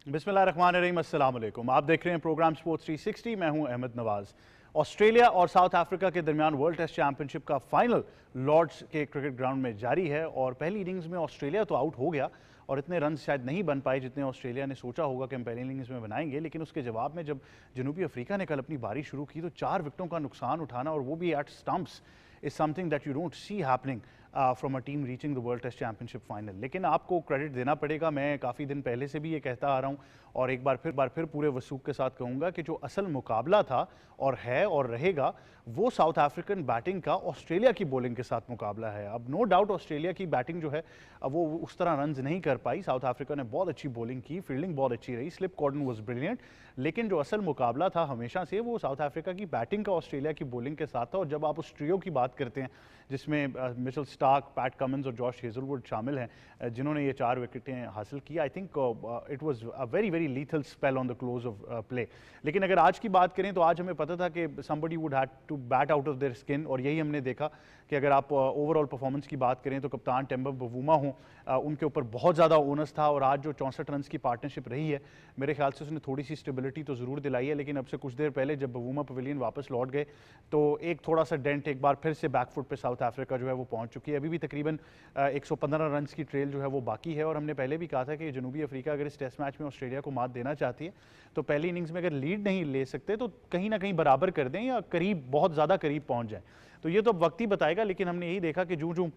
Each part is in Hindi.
बिस्मिल्लाहिर्रहमानिर्रहीम, अस्सलाम वालेकुम। आप देख रहे हैं प्रोग्राम स्पोर्ट्स 360। मैं हूं अहमद नवाज। ऑस्ट्रेलिया और साउथ अफ्रीका के दरमियान वर्ल्ड टेस्ट चैंपियनशिप का फाइनल लॉर्ड्स के क्रिकेट ग्राउंड में जारी है और पहली इनिंग्स में ऑस्ट्रेलिया तो आउट हो गया और इतने रन शायद नहीं बन पाए जितने ऑस्ट्रेलिया ने सोचा होगा कि हम पहली इनिंग्स में बनाएंगे, लेकिन उसके जवाब में जब जनूबी अफ्रीका ने कल अपनी बारी शुरू की तो 4 विकेटों का नुकसान उठाना और वो भी at stumps is something that you don't see happening from a team reaching the World Test Championship final. लेकिन आपको क्रेडिट देना पड़ेगा, मैं काफ़ी दिन पहले से भी ये कहता आ रहा हूँ और एक बार फिर पूरे वसूख के साथ कहूँगा कि जो असल मुकाबला था और है और रहेगा वो साउथ अफ्रीकन बैटिंग का ऑस्ट्रेलिया की बॉलिंग के साथ मुकाबला है। अब नो डाउट ऑस्ट्रेलिया की बैटिंग जो है वो उस तरह रन्स नहीं कर पाई। साउथ अफ्रीका ने बहुत अच्छी बॉलिंग की, फील्डिंग बहुत अच्छी रही, स्लिप कॉर्डन वाज ब्रिलियंट, लेकिन जो असल मुकाबला था हमेशा से वो साउथ अफ्रीका की बैटिंग का ऑस्ट्रेलिया की बॉलिंग के साथ था। और जब आप उस ट्रियो की बात करते हैं जिसमें मिचेल स्टार्क, पैट कमिंस और जॉश हेजलवुड शामिल हैं जिन्होंने ये 4 विकेटें हासिल की, I think it was a very very lethal spell on the close of play. लेकिन अगर आज की बात करें तो आज हमें पता था कि somebody would have to bat out of their skin और यही हमने देखा कि अगर आप ओवरऑल परफॉर्मेंस की बात करें तो कप्तान टेम्बा बवूमा हों, उनके ऊपर बहुत ज़्यादा ओनस था और आज जो 64 रन की पार्टनरशिप रही है मेरे ख्याल से उसने थोड़ी सी स्टेबिलिटी तो ज़रूर दिलाई है। लेकिन अब से कुछ देर पहले जब बवूमा पवेलियन वापस लौट गए तो एक थोड़ा सा डेंट एक बार फिर से बैकफुट पे साउथ अफ्रीका जो है वो पहुंच चुकी है। अभी भी तकरीबन 115 रन की ट्रेल जो है वो बाकी है और हमने पहले भी कहा था कि जनूबी अफ्रीका अगर इस टेस्ट मैच में ऑस्ट्रेलिया को मात देना चाहती है तो पहली इनिंग्स में अगर लीड नहीं ले सकते तो कहीं ना कहीं बराबर कर दें या करीब, बहुत ज़्यादा करीब पहुंच जाएं। तो ये तो अब वक्त ही बताएगा, लेकिन हमने यही देखा कि जो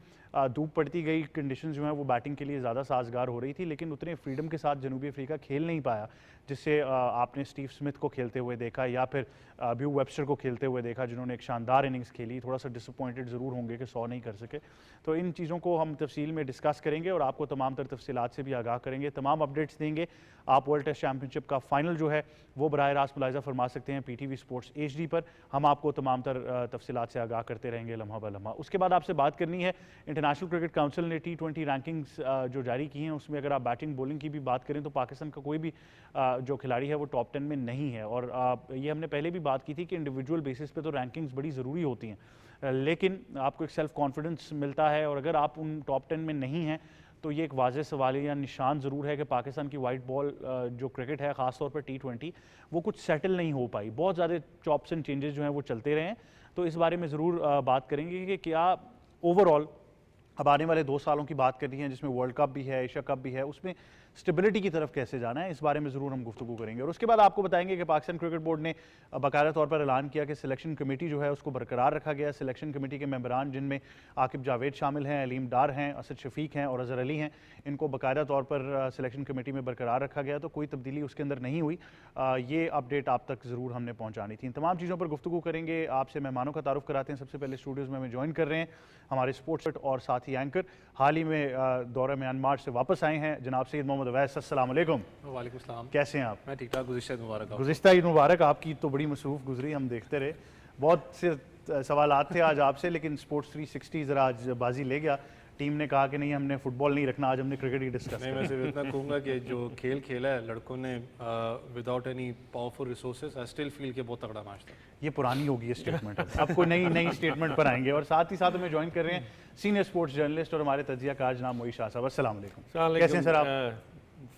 धूप पड़ती गई कंडीशंस जो हैं वो बैटिंग के लिए ज़्यादा साजगार हो रही थी, लेकिन उतने फ्रीडम के साथ जनूबी अफ्रीका खेल नहीं पाया जिससे आपने स्टीव स्मिथ को खेलते हुए देखा या फिर ब्यू वेबस्टर को खेलते हुए देखा जिन्होंने एक शानदार इनिंग्स खेली। थोड़ा सा डिसअपॉइंटेड ज़रूर होंगे कि 100 नहीं कर सके। तो इन चीज़ों को हम तफसील में डिस्कस करेंगे और आपको तमाम तर तफसीलात से भी आगाह करेंगे, तमाम अपडेट्स देंगे। आप वर्ल्ड टेस्ट चैंपियनशिप का फाइनल जो है वो बराह रास्त मुलाहिज़ा फरमा सकते हैं PTV स्पोर्ट्स HD पर। हम आपको तमाम तर तफसीलात से आगाह करते रहेंगे लम्हा ब लम्हा। उसके बाद आपसे बात करनी है, इंटरनेशनल क्रिकेट काउंसिल ने T20 रैंकिंग्स जो जारी की हैं उसमें अगर आप बैटिंग बॉलिंग की भी बात करें तो पाकिस्तान का कोई भी जो खिलाड़ी है वो टॉप 10 में नहीं है। और ये हमने पहले भी बात की थी कि इंडिविजुअल बेसिस पे तो रैंकिंग्स बड़ी ज़रूरी होती हैं, लेकिन आपको एक सेल्फ कॉन्फिडेंस मिलता है और अगर आप उन टॉप 10 में नहीं हैं तो ये एक वाज़ेह सवाल या निशान ज़रूर है कि पाकिस्तान की वाइट बॉल जो क्रिकेट है ख़ासतौर पर T20 वो कुछ सेटल नहीं हो पाई, बहुत ज़्यादा चॉप्स एंड चेंजेस जो हैं वो चलते रहे हैं। तो इस बारे में ज़रूर बात करेंगे कि क्या ओवरऑल अब आने वाले 2 सालों की बात करनी है जिसमें वर्ल्ड कप भी है, एशिया कप भी है, उसमें स्टेबिलिटी की तरफ कैसे जाना है, इस बारे में ज़रूर हम गुफ्तगू करेंगे। और उसके बाद आपको बताएंगे कि पाकिस्तान क्रिकेट बोर्ड ने बाकायदा तौर पर ऐलान किया कि सिलेक्शन कमेटी जो है उसको बरकरार रखा गया। सिलेक्शन कमेटी के मेंबरान जिनमें आकिब जावेद शामिल हैं, अलीम डार हैं, असद शफीक हैं और अजहर अली हैं, इनको बाकायदा तौर पर सिलेक्शन कमेटी में बरकरार रखा गया। तो कोई तब्दीली उसके अंदर नहीं हुई। ये अपडेट आप तक ज़रूर हमने पहुँचानी थी। इन तमाम चीज़ों पर गुफ्तगू करेंगे। आपसे मेहमानों का तारुफ कराते हैं। सबसे पहले स्टूडियोज़ में हमें ज्वाइन कर रहे हैं हमारे स्पोर्ट्स और साथी एंकर, हाल ही में दौरा म्यांमार से वापस आए हैं, जनाब सैयद मोहम्मद अवैस। अस्सलाम वालेकुम। वालेकुम सलाम। कैसे हैं आप? मैं ठीक ठाक। गुज़िश्ता ईद मुबारक। आपकी तो बड़ी मसरूफ़ गुजरी, हम देखते रहे। बहुत से सवालात थे आज आपसे, लेकिन स्पोर्ट्स 360 ज़रा आज बाजी ले गया। टीम ने कहा कि नहीं, हमने फुटबॉल नहीं रखना, आज हमने क्रिकेट ही डिस्कस नहीं, मैं सिर्फ इतना कहूँगा कि जो खेल खेला है लड़कों ने without any powerful resources, I still feel के बहुत तगड़ा मैच था। ये पुरानी होगी ये स्टेटमेंट, अब कोई नई स्टेटमेंट पर आएंगे। और साथ ही साथ हमें ज्वाइन कर रहे हैं सीनियर स्पोर्ट्स जर्नलिस्ट और हमारे तजियाकार जनाब मोई शाह साहब। अस्सलाम वालेकुम। कैसे हैं सर आप?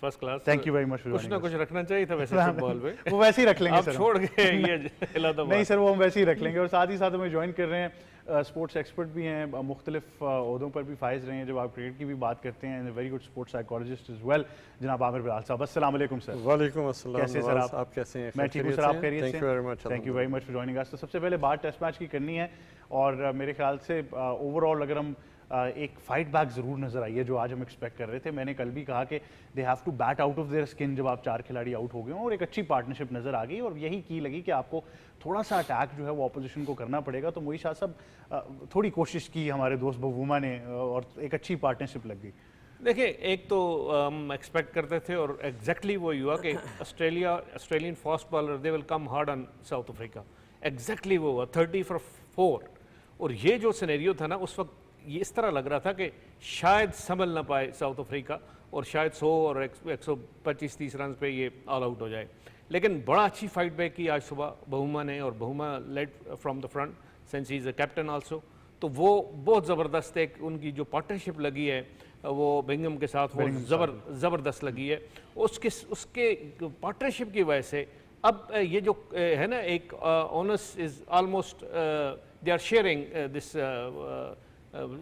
First class. Thank you very much. कुछ ना कुछ रखना चाहिए था वैसे फुटबॉल पे। वो वैसे ही रख लेंगे आप सर, छोड़ गए ये नहीं सर, वो हम वैसे ही रख लेंगे। और साथ ही साथ हमें ज्वाइन कर रहे हैं स्पोर्ट्स एक्सपर्ट भी हैं, मुख्तलिफ ओहदों पर भी फाइज रहे हैं। जब आप क्रिकेट की भी बात करते हैं, very good sports psychologist is well, जनाब आमिर बिलाल साहब। अस्सलाम वालेकुम सर। वालेकुम अस्सलाम। कैसे सर आप कैसे हैं? मैं ठीक हूँ सर, आप खैरियत से? Thank you very much for joining us. तो सबसे पहले बात टेस्ट मैच की करनी है और मेरे ख्याल से ओवरऑल अगर हम एक फाइट बैक ज़रूर नज़र आई है जो आज हम एक्सपेक्ट कर रहे थे। मैंने कल भी कहा कि they have to bat out of their skin जब आप 4 खिलाड़ी आउट हो गए हों, और एक अच्छी पार्टनरशिप नज़र आ गई और यही की लगी कि आपको थोड़ा सा अटैक जो है वो अपोजिशन को करना पड़ेगा। तो मोई शाह साहब थोड़ी कोशिश की हमारे दोस्त बवूमा ने और एक अच्छी पार्टनरशिप लग गई। देखिए, एक तो हम एक्सपेक्ट करते थे और एग्जैक्टली वो हुआ कि Australian fast bowler they will come hard on south Africa. Exactly वो हुआ 30 for 4। और ये जो सिनेरियो था ना उस वक्त, ये इस तरह लग रहा था कि शायद संभल ना पाए साउथ अफ्रीका और शायद 100 और 125-30 रन पे ये ऑल आउट हो जाए। लेकिन बड़ा अच्छी फाइट बैक की आज सुबह बवूमा ने, और Bavuma led from the front since he is a captain also. तो वो बहुत ज़बरदस्त एक उनकी जो पार्टनरशिप लगी है वो बिंगम के साथ वो ज़बरदस्त लगी है। उसके पार्टनरशिप की वजह से अब ये जो है ना, एक onus is almost they are sharing this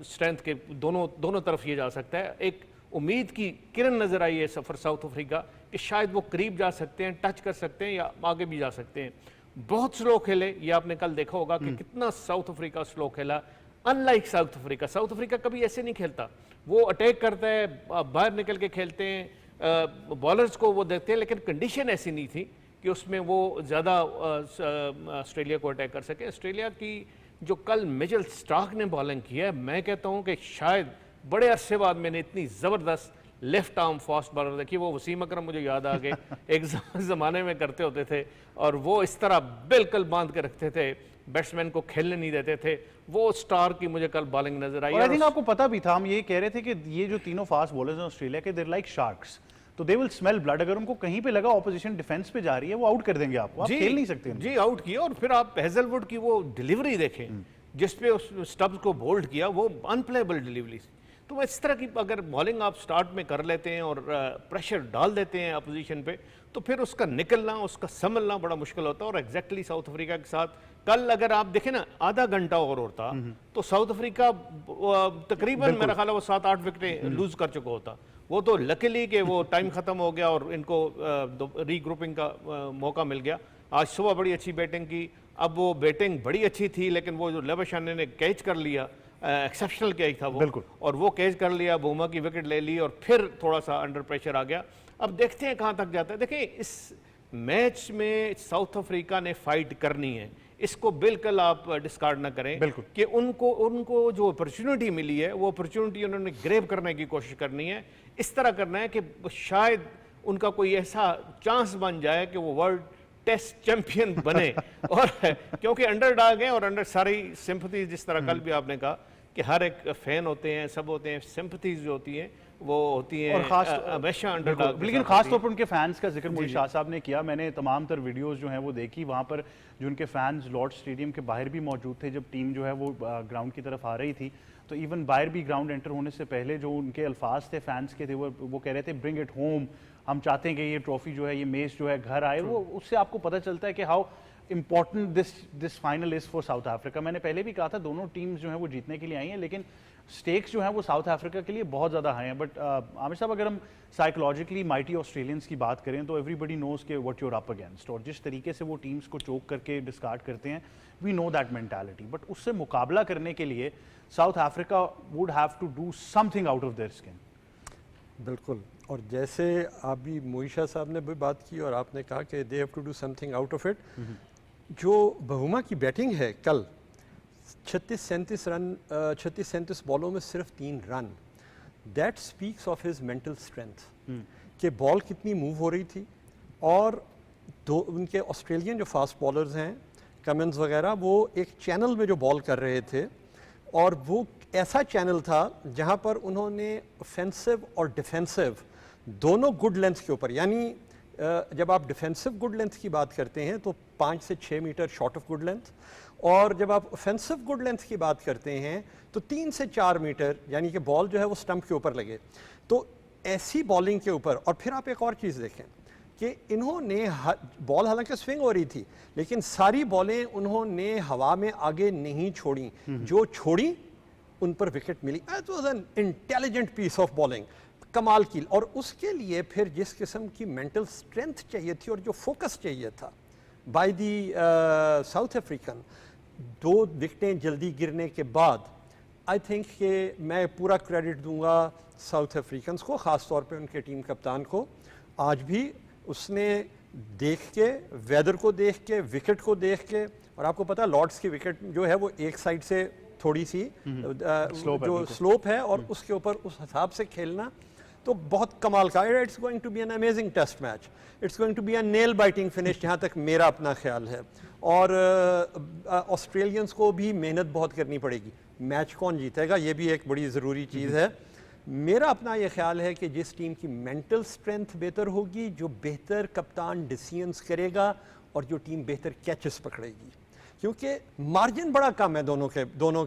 strength के दोनों तरफ ये जा सकता है। एक उम्मीद की किरण नज़र आई है सफ़र साउथ अफ्रीका कि शायद वो करीब जा सकते हैं, टच कर सकते हैं या आगे भी जा सकते हैं। बहुत स्लो खेले, ये आपने कल देखा होगा कि कितना साउथ अफ्रीका स्लो खेला। अनलाइक साउथ अफ्रीका कभी ऐसे नहीं खेलता, वो अटैक करता है, बाहर निकल के खेलते हैं, बॉलर्स को वो देखते हैं, लेकिन कंडीशन ऐसी नहीं थी कि उसमें वो ज़्यादा ऑस्ट्रेलिया को अटैक कर सके। ऑस्ट्रेलिया की जो कल मिचेल स्टार्क ने बॉलिंग की है, मैं कहता हूँ कि शायद बड़े अरसे बाद मैंने इतनी ज़बरदस्त लेफ्ट आर्म फास्ट बॉलर देखी। वो वसीम अकरम मुझे याद आ गए, एक ज़माने में करते होते थे, और वो इस तरह बिल्कुल बांध के रखते थे, बैट्समैन को खेलने नहीं देते थे। वो स्टार की मुझे कल बॉलिंग नजर आई। और आई थिंक आपको पता भी था, हम ये कह रहे थे कि ये जो तीनों फास्ट बॉलर्स हैं ऑस्ट्रेलिया के, देर लाइक शार्क्स, तो दे विल स्मेल ब्लड। अगर उनको कहीं पे लगा ऑपोजिशन डिफेंस पे जा रही है, वो आउट कर देंगे आपको, आप खेल नहीं सकते जी, आउट किया। और फिर आप हेजलवुड की वो डिलीवरी देखें जिसपे उस स्टब्स को बोल्ड किया, वो अनप्लेबल डिलीवरी। तो इस तरह की अगर बॉलिंग आप स्टार्ट में कर लेते हैं और प्रेशर डाल देते हैं अपोजिशन पे, तो फिर उसका निकलना, उसका संभलना बड़ा मुश्किल होता है। और एग्जैक्टली साउथ अफ्रीका के साथ कल अगर आप देखें ना, आधा घंटा और होता तो साउथ अफ्रीका तकरीबन मेरा ख्याल है वो 7-8 विकेटें लूज कर चुका होता। वो तो लकीली कि वो टाइम खत्म हो गया और इनको रीग्रुपिंग का मौका मिल गया। आज सुबह बड़ी अच्छी बैटिंग की, अब वो बैटिंग बड़ी अच्छी थी, लेकिन वो जो लेबशाने ने कैच कर लिया, एक्सेप्शनल कैच था वो, और वो कैच कर लिया, बुमा की विकेट ले ली और फिर थोड़ा सा अंडर प्रेशर आ गया। अब देखते हैं कहाँ तक जाता है। देखिए, इस मैच में साउथ अफ्रीका ने फाइट करनी है, इसको बिल्कुल आप डिस्कार्ड ना करें कि उनको जो अपॉर्चुनिटी मिली है, वो अपॉर्चुनिटी उन्होंने ग्रैब करने की कोशिश करनी है। इस तरह करना है कि शायद उनका कोई ऐसा चांस बन जाए कि वो वर्ल्ड टेस्ट चैंपियन बने। और क्योंकि अंडर डॉग है और अंडर सारी सिंपथीज, जिस तरह कल भी आपने कहा कि हर एक फैन होते हैं, सब होते हैं, सिंपथीज जो होती हैं वो होती हैं हमेशा अंडर डॉग। लेकिन खासतौर पर उनके फैंस का जिक्र मोदी शाह साहब ने किया। मैंने तमाम तर वीडियोस जो हैं वो देखी, वहाँ पर जो उनके फैंस लॉर्ड स्टेडियम के बाहर भी मौजूद थे जब टीम जो है वो ग्राउंड की तरफ आ रही थी। तो इवन बाहर भी ग्राउंड एंटर होने से पहले जो उनके अल्फाज थे फैंस के थे, वो कह रहे थे ब्रिंग इट होम, हम चाहते हैं कि ये ट्रॉफी जो है, ये मेज जो है घर आए। वो उससे आपको पता चलता है कि how important this final is for south Africa. मैंने पहले भी कहा था दोनों टीम्स जो हैं वो जीतने के लिए आई हैं, लेकिन स्टेक्स जो हैं वो साउथ अफ्रीका के लिए बहुत ज़्यादा हाई हैं। बट आमिर साहब, अगर हम साइकोलॉजिकली माइटी ऑस्ट्रेलियंस की बात करें तो एवरीबडी नोज के व्हाट यूर अप अगेंस्ट, और जिस तरीके से वो टीम्स को चोक करके डिस्कार्ड करते हैं, we know that mentality. But उससे मुकाबला करने के लिए South Africa would have to do something out of their skin. बिल्कुल, और जैसे अभी मोइशा साहब ने भी बात की और आपने कहा कि they have to do something out of it. जो बहुमा की बैटिंग है कल, 36-37 बॉलों में सिर्फ 3 run, that speaks of his mental strength कि बॉल कितनी मूव हो रही थी। और दो उनके ऑस्ट्रेलियन जो फास्ट बॉलर्स हैं, कमिंस वगैरह, वो एक चैनल में जो बॉल कर रहे थे, और वो ऐसा चैनल था जहां पर उन्होंने ऑफेंसिव और डिफेंसिव दोनों गुड लेंथ के ऊपर, यानी जब आप डिफेंसिव गुड लेंथ की बात करते हैं तो 5 से 6 metre short of good length, और जब आप ऑफेंसिव गुड लेंथ की बात करते हैं तो 3 से 4 मीटर, यानी कि बॉल जो है वो स्टंप के ऊपर लगे। तो ऐसी बॉलिंग के ऊपर, और फिर आप एक और चीज़ देखें कि इन्होंने बॉल हालांकि स्विंग हो रही थी, लेकिन सारी बॉलें उन्होंने हवा में आगे नहीं छोड़ी, जो छोड़ी उन पर विकेट मिली। It was an intelligent piece of bowling, कमाल की। और उसके लिए फिर जिस किस्म की मेंटल स्ट्रेंथ चाहिए थी और जो फोकस चाहिए था बाय दी साउथ अफ्रीकन, 2 विकेटें जल्दी गिरने के बाद, आई थिंक कि मैं पूरा क्रेडिट दूंगा साउथ अफ्रीकन्स को, ख़ास तौर पे उनके टीम कप्तान को। आज भी उसने देख के, वेदर को देख के, विकेट को देख के, और आपको पता है लॉर्ड्स की विकेट जो है वो एक साइड से थोड़ी सी जो स्लोप है, और उसके ऊपर उस हिसाब से खेलना तो बहुत कमाल का। It's going to be an amazing test match, it's going to be a nail biting finish, जहाँ तक मेरा अपना ख्याल है। और ऑस्ट्रेलियंस को भी मेहनत बहुत करनी पड़ेगी। मैच कौन जीतेगा ये भी एक बड़ी ज़रूरी चीज़ है। मेरा अपना ये ख्याल है कि जिस टीम की मेंटल स्ट्रेंथ बेहतर होगी, जो बेहतर कप्तान डिसीजंस करेगा, और जो टीम बेहतर कैचेस पकड़ेगी, क्योंकि मार्जिन बड़ा कम है दोनों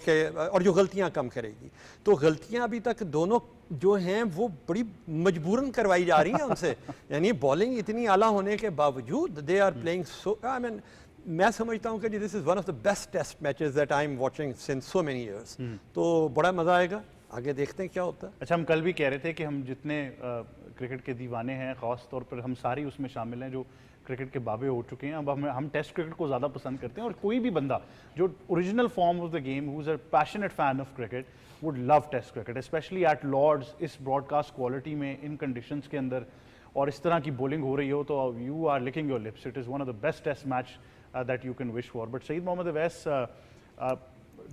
के और जो गलतियां कम करेगी, तो गलतियां अभी तक दोनों जो हैं वो बड़ी मजबूरन करवाई जा रही हैं उनसे। यानी बॉलिंग इतनी आला होने के बावजूद they are playing so, I mean मैं समझता हूँ कि this is one of the best test matches that I am watching since so many years. तो बड़ा मज़ा आएगा, आगे देखते हैं क्या होता है। अच्छा, हम कल भी कह रहे थे कि हम जितने क्रिकेट के दीवाने हैं, ख़ास तौर पर हम सारे उसमें शामिल हैं जो क्रिकेट के बाबे हो चुके हैं। अब हम टेस्ट क्रिकेट को ज़्यादा पसंद करते हैं, और कोई भी बंदा जो original form of the game, who is a passionate fan of cricket, would love test cricket, specially at Lord's, इस ब्रॉडकास्ट क्वालिटी में, इन कंडीशंस के अंदर, और इस तरह की बॉलिंग हो रही हो, तो you are licking your lips. It is one of the best test match that you can wish for. But Saeed Mohammad Awais,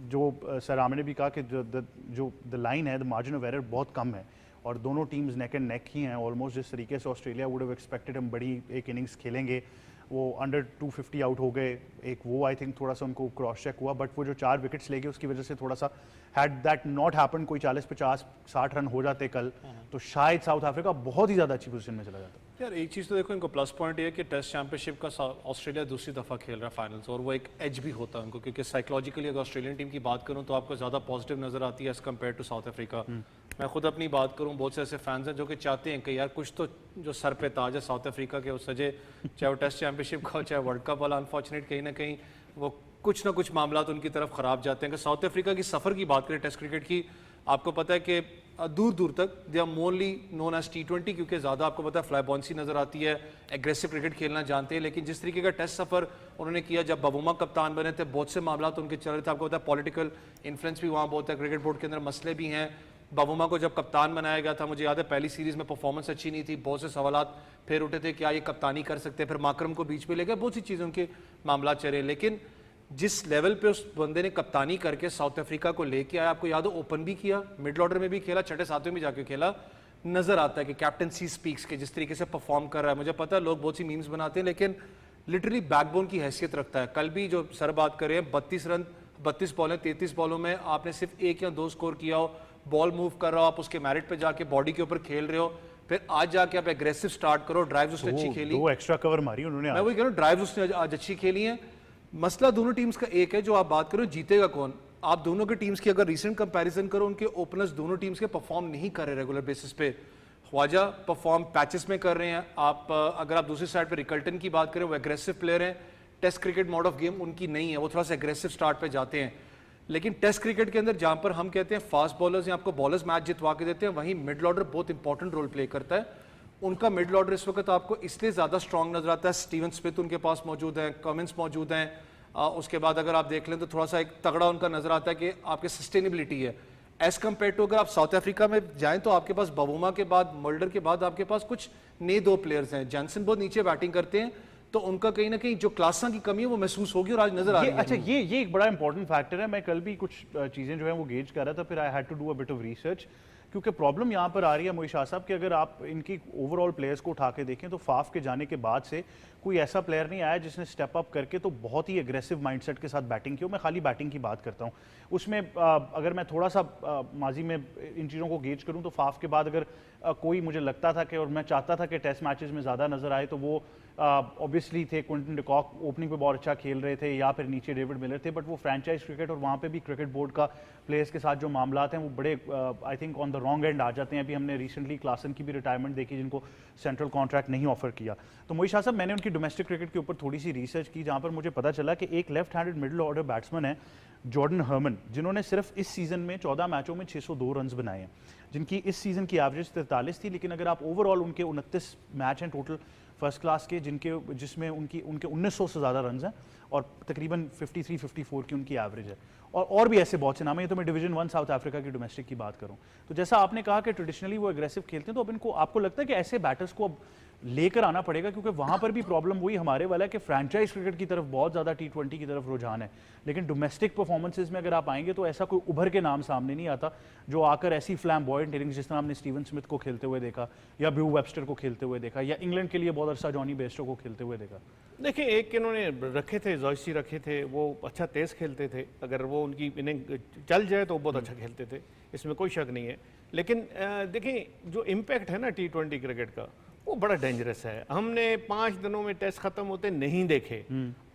जो सर आमिर ने भी कहा कि जो द लाइन है, द मार्जिन ऑफ एरर बहुत कम है, और दोनों टीम्स नेक एंड नेक ही हैं ऑलमोस्ट। जिस तरीके से ऑस्ट्रेलिया वुड हैव एक्सपेक्टेड हम बड़ी एक इनिंग्स खेलेंगे, वो अंडर 250 आउट हो गए, एक वो आई थिंक थोड़ा सा उनको क्रॉस चेक हुआ, बट वो जो 4 विकेट्स ले गए उसकी वजह से थोड़ा सा, हैड दैट नॉट हैपन, कोई 40-50-60 रन हो जाते कल, तो शायद साउथ अफ्रीका बहुत ही ज़्यादा अच्छी पोजीशन में चला जाता। यार एक चीज़ तो देखो, इनको प्लस पॉइंट ये है कि टेस्ट चैंपियनशिप का ऑस्ट्रेलिया दूसरी दफ़ा खेल रहा है फाइनल्स, और वो एक एज भी होता है उनको, क्योंकि साइकोलॉजिकली अगर ऑस्ट्रेलियन टीम की बात करूँ तो आपको ज़्यादा पॉजिटिव नज़र आती है as compared to South Africa. मैं खुद अपनी बात करूँ, बहुत से ऐसे फैंस हैं जो कि चाहते हैं कि यार कुछ तो जो सर पे ताज है साउथ अफ्रीका के, वो सजे, चाहे वो टेस्ट चैंपियनशिप का हो चाहे वर्ल्ड कप वाला। अनफॉर्चुनेट कहीं ना कहीं वो कुछ ना कुछ मामला तो उनकी तरफ ख़राब जाते हैं। कि साउथ अफ्रीका की सफ़र की बात करें टेस्ट क्रिकेट की, आपको पता है कि दूर दूर तक they are morally known as T20, क्योंकि ज़्यादा आपको पता है फ्लाई बॉन्सी नज़र आती है, एग्रेसिव क्रिकेट खेलना जानते हैं। लेकिन जिस तरीके का टेस्ट सफ़र उन्होंने किया, जब बबूमा कप्तान बने थे, बहुत से मामला तो उनके चल रहे थे। आपको पता है पॉलिटिकल इन्फ्लुएंस भी वहाँ बहुत है, क्रिकेट बोर्ड के अंदर मसले भी हैं। बबूमा को जब कप्तान बनाया गया था, मुझे याद है पहली सीरीज़ में परफॉर्मेंस अच्छी नहीं थी, बहुत से सवालात फिर उठे थे, क्या ये कप्तानी कर सकते हैं, फिर माकरम को बीच में ले गए, बहुत सी चीज़ों के मामला चले। लेकिन जिस लेवल पे उस बंदे ने कप्तानी करके साउथ अफ्रीका को लेके आया, आपको याद हो ओपन भी किया, मिडल ऑर्डर में भी खेला, छठे सातवें में भी जाके खेला, नजर आता है कि कैप्टनसी स्पीक्स के जिस तरीके से परफॉर्म कर रहा है। मुझे पता है लोग बहुत सी मीम्स बनाते हैं, लेकिन लिटरली बैकबोन की हैसियत रखता है। कल भी जो सर बात कर रहे हैं, 32 रन 32 बॉलें 33 बॉलों में आपने सिर्फ 1 या 2 स्कोर किया हो, बॉल मूव कर रहा हो, आप उसके मेरिट पे जाके बॉडी के ऊपर खेल रहे हो, फिर आज जाके आप एग्रेसिव स्टार्ट करो, ड्राइव्स उसने अच्छी खेली, 2 एक्स्ट्रा कवर मारी उन्होंने। मैं वही कह रहा हूँ, ड्राइव्स उसने आज अच्छी खेली हैं। मसला दोनों टीम्स का एक है, जो आप बात करो जीतेगा कौन। आप दोनों के टीम्स की अगर रीसेंट कंपैरिजन करो, उनके ओपनर्स दोनों टीम्स के परफॉर्म नहीं कर रहे रेगुलर बेसिस पे। ख्वाजा परफॉर्म पैचेस में कर रहे हैं, आप अगर आप दूसरी साइड पे रिकल्टन की बात करें, वो एग्रेसिव प्लेयर हैं, test cricket mode of game उनकी नहीं है, वो थोड़ा सा एग्रेसिव स्टार्ट पे जाते हैं। लेकिन टेस्ट क्रिकेट के अंदर जहां पर हम कहते हैं फास्ट बॉलर्स या आपको बॉलर्स मैच जितवा के देते हैं, वहीं मिडल ऑर्डर बहुत इंपॉर्टेंट रोल प्ले करता है। उनका मिडल ऑर्डर इस वक्त आपको इसलिए ज़्यादा स्ट्रॉन्ग नजर आता है, स्टीवन स्मिथ उनके पास मौजूद हैं, कमिंस मौजूद हैं, उसके बाद अगर आप देख लें तो थोड़ा सा एक तगड़ा उनका नजर आता है कि आपके सस्टेनेबिलिटी है एज कम्पेयर टू। अगर आप साउथ अफ्रीका में जाएं तो आपके पास बबूमा के बाद, मोल्डर के बाद आपके पास कुछ नए 2 प्लेयर्स हैं। जॉनसन बहुत नीचे बैटिंग करते हैं, तो उनका कहीं ना कहीं जो क्लासा की कमी है वो महसूस होगी, और आज नजर आ रही है। अच्छा, ये एक बड़ा इंपॉर्टेंट फैक्टर है। मैं कल भी कुछ चीज़ें जो है वो गेज कर रहा था, फिर I had to do a bit of research, क्योंकि प्रॉब्लम यहाँ पर आ रही है मोई शाह साहब कि अगर आप इनकी ओवरऑल प्लेयर्स को उठा के देखें तो फाफ के जाने के बाद से कोई ऐसा प्लेयर नहीं आया जिसने स्टेप अप करके तो बहुत ही एग्रेसिव माइंडसेट के साथ बैटिंग की हो। मैं खाली बैटिंग की बात करता हूँ। उसमें अगर मैं थोड़ा सा माजी में इन चीज़ों को गेज करूँ तो फाफ के बाद अगर कोई मुझे लगता था कि, और मैं चाहता था कि टेस्ट मैचेस में ज़्यादा नजर आए, तो वो ऑब्वियसली थे क्विंटन डिकॉक, ओपनिंग पे बहुत अच्छा खेल रहे थे, या फिर नीचे डेविड मिलर थे, बट वो फ्रेंचाइज क्रिकेट और वहाँ पे भी क्रिकेट बोर्ड का प्लेयर्स के साथ जो मामलात हैं वो बड़े I think on the wrong end आ जाते हैं। अभी हमने रिसेंटली क्लासन की भी रिटायरमेंट देखी जिनको सेंट्रल कॉन्ट्रैक्ट नहीं ऑफर किया। तो मोई शाह साहब, मैंने उनकी डोमेस्टिक क्रिकेट के ऊपर थोड़ी सी रिसर्च की, जहाँ पर मुझे पता चला कि एक left handed middle order batsman है जॉर्डन हर्मन, जिन्होंने सिर्फ इस सीजन में 14 मैचों में 602 रन बनाए हैं, जिनकी इस सीजन की एवरेज 43 थी। लेकिन अगर आप ओवरऑल उनके 29 मैच हैं टोटल फर्स्ट क्लास के, जिसमें उनके 1900 से ज़्यादा रन हैं, और तकरीबन 53-54 की उनकी एवरेज है, और भी ऐसे बहुत से नाम हैं। ये तो मैं डिवीजन 1 साउथ अफ्रीका की डोमेस्टिक की बात करूं, तो जैसा आपने कहा कि ट्रेडिशनली वो एग्रेसिव खेलते हैं, तो अब इनको, आपको लगता है कि ऐसे बैटर्स को अब लेकर आना पड़ेगा, क्योंकि वहां पर भी प्रॉब्लम वही हमारे वाला है कि फ्रेंचाइज क्रिकेट की तरफ बहुत ज़्यादा T20 की तरफ रुझान है, लेकिन डोमेस्टिक परफॉर्मेंसेज में अगर आप आएंगे तो ऐसा कोई उभर के नाम सामने नहीं आता जो आकर ऐसी फ्लैम्बॉयंट इनिंग्स, जिस तरह हमने स्टीवन स्मिथ को खेलते हुए देखा, या ब्रू वेबस्टर को खेलते हुए देखा, या इंग्लैंड के लिए बहुत अरसा जॉनी बेस्टो को खेलते हुए देखा। देखिए, एक इन्होंने रखे थे, जॉयसी रखे थे, वो अच्छा तेज़ खेलते थे, अगर वो उनकी इनिंग चल जाए तो बहुत अच्छा खेलते थे, इसमें कोई शक नहीं है। लेकिन देखिए, जो इम्पैक्ट है ना T20 क्रिकेट का, वो बड़ा डेंजरस है। हमने 5 दिनों में टेस्ट खत्म होते नहीं देखे,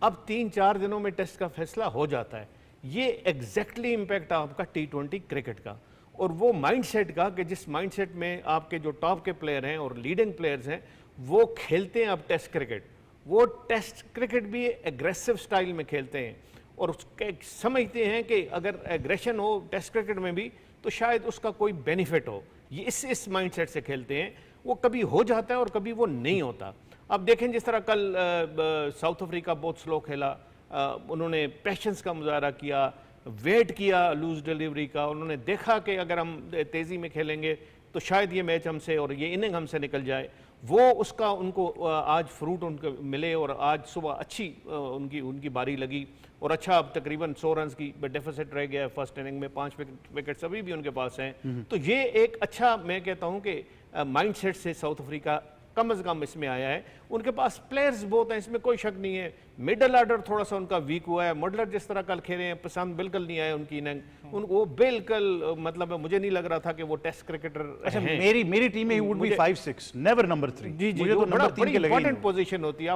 अब 3-4 दिनों में टेस्ट का फैसला हो जाता है। ये एग्जैक्टली इम्पैक्ट आपका T20 क्रिकेट का और वो माइंडसेट का कि जिस माइंडसेट में आपके जो टॉप के प्लेयर हैं और लीडिंग प्लेयर्स हैं वो खेलते हैं अब टेस्ट क्रिकेट। वो टेस्ट क्रिकेट भी एग्रेसिव स्टाइल में खेलते हैं और उसके समझते हैं कि अगर एग्रेशन हो टेस्ट क्रिकेट में भी तो शायद उसका कोई बेनिफिट हो। ये इस माइंडसेट से खेलते हैं। वो कभी हो जाता है और कभी वो नहीं होता। अब देखें जिस तरह कल साउथ अफ्रीका बहुत स्लो खेला, उन्होंने पेशेंस का मुजाहरा किया, वेट किया लूज डिलीवरी का। उन्होंने देखा कि अगर हम तेज़ी में खेलेंगे तो शायद ये मैच हमसे और ये इनिंग हमसे निकल जाए। वो उसका उनको आज फ्रूट उनको मिले और आज सुबह अच्छी उनकी बारी लगी और अच्छा अब तकरीबन 100 रन की डेफिसिट रह गया है फर्स्ट इनिंग में, 5 विकेट्स अभी भी उनके पास हैं। तो ये एक अच्छा मैं कहता हूँ कि माइंडसेट से साउथ अफ्रीका कम अज़ कम इसमें आया है। उनके पास प्लेयर्स बहुत हैं, इसमें कोई शक नहीं है। मिडल ऑर्डर थोड़ा सा उनका वीक हुआ है। मडलर जिस तरह कल खेले हैं पसंद बिल्कुल नहीं आया उनकी इनिंग, वो बिल्कुल मतलब मुझे नहीं लग रहा था कि वो टेस्ट क्रिकेटर अच्छा, हैं। मेरी टीम में he would be 5-6, never number 3। जी जी, मुझे तो वो बड़ा नंबर 3 बड़ी के लगे ही इंपॉर्टेंट नहीं। पोजीशन होती है।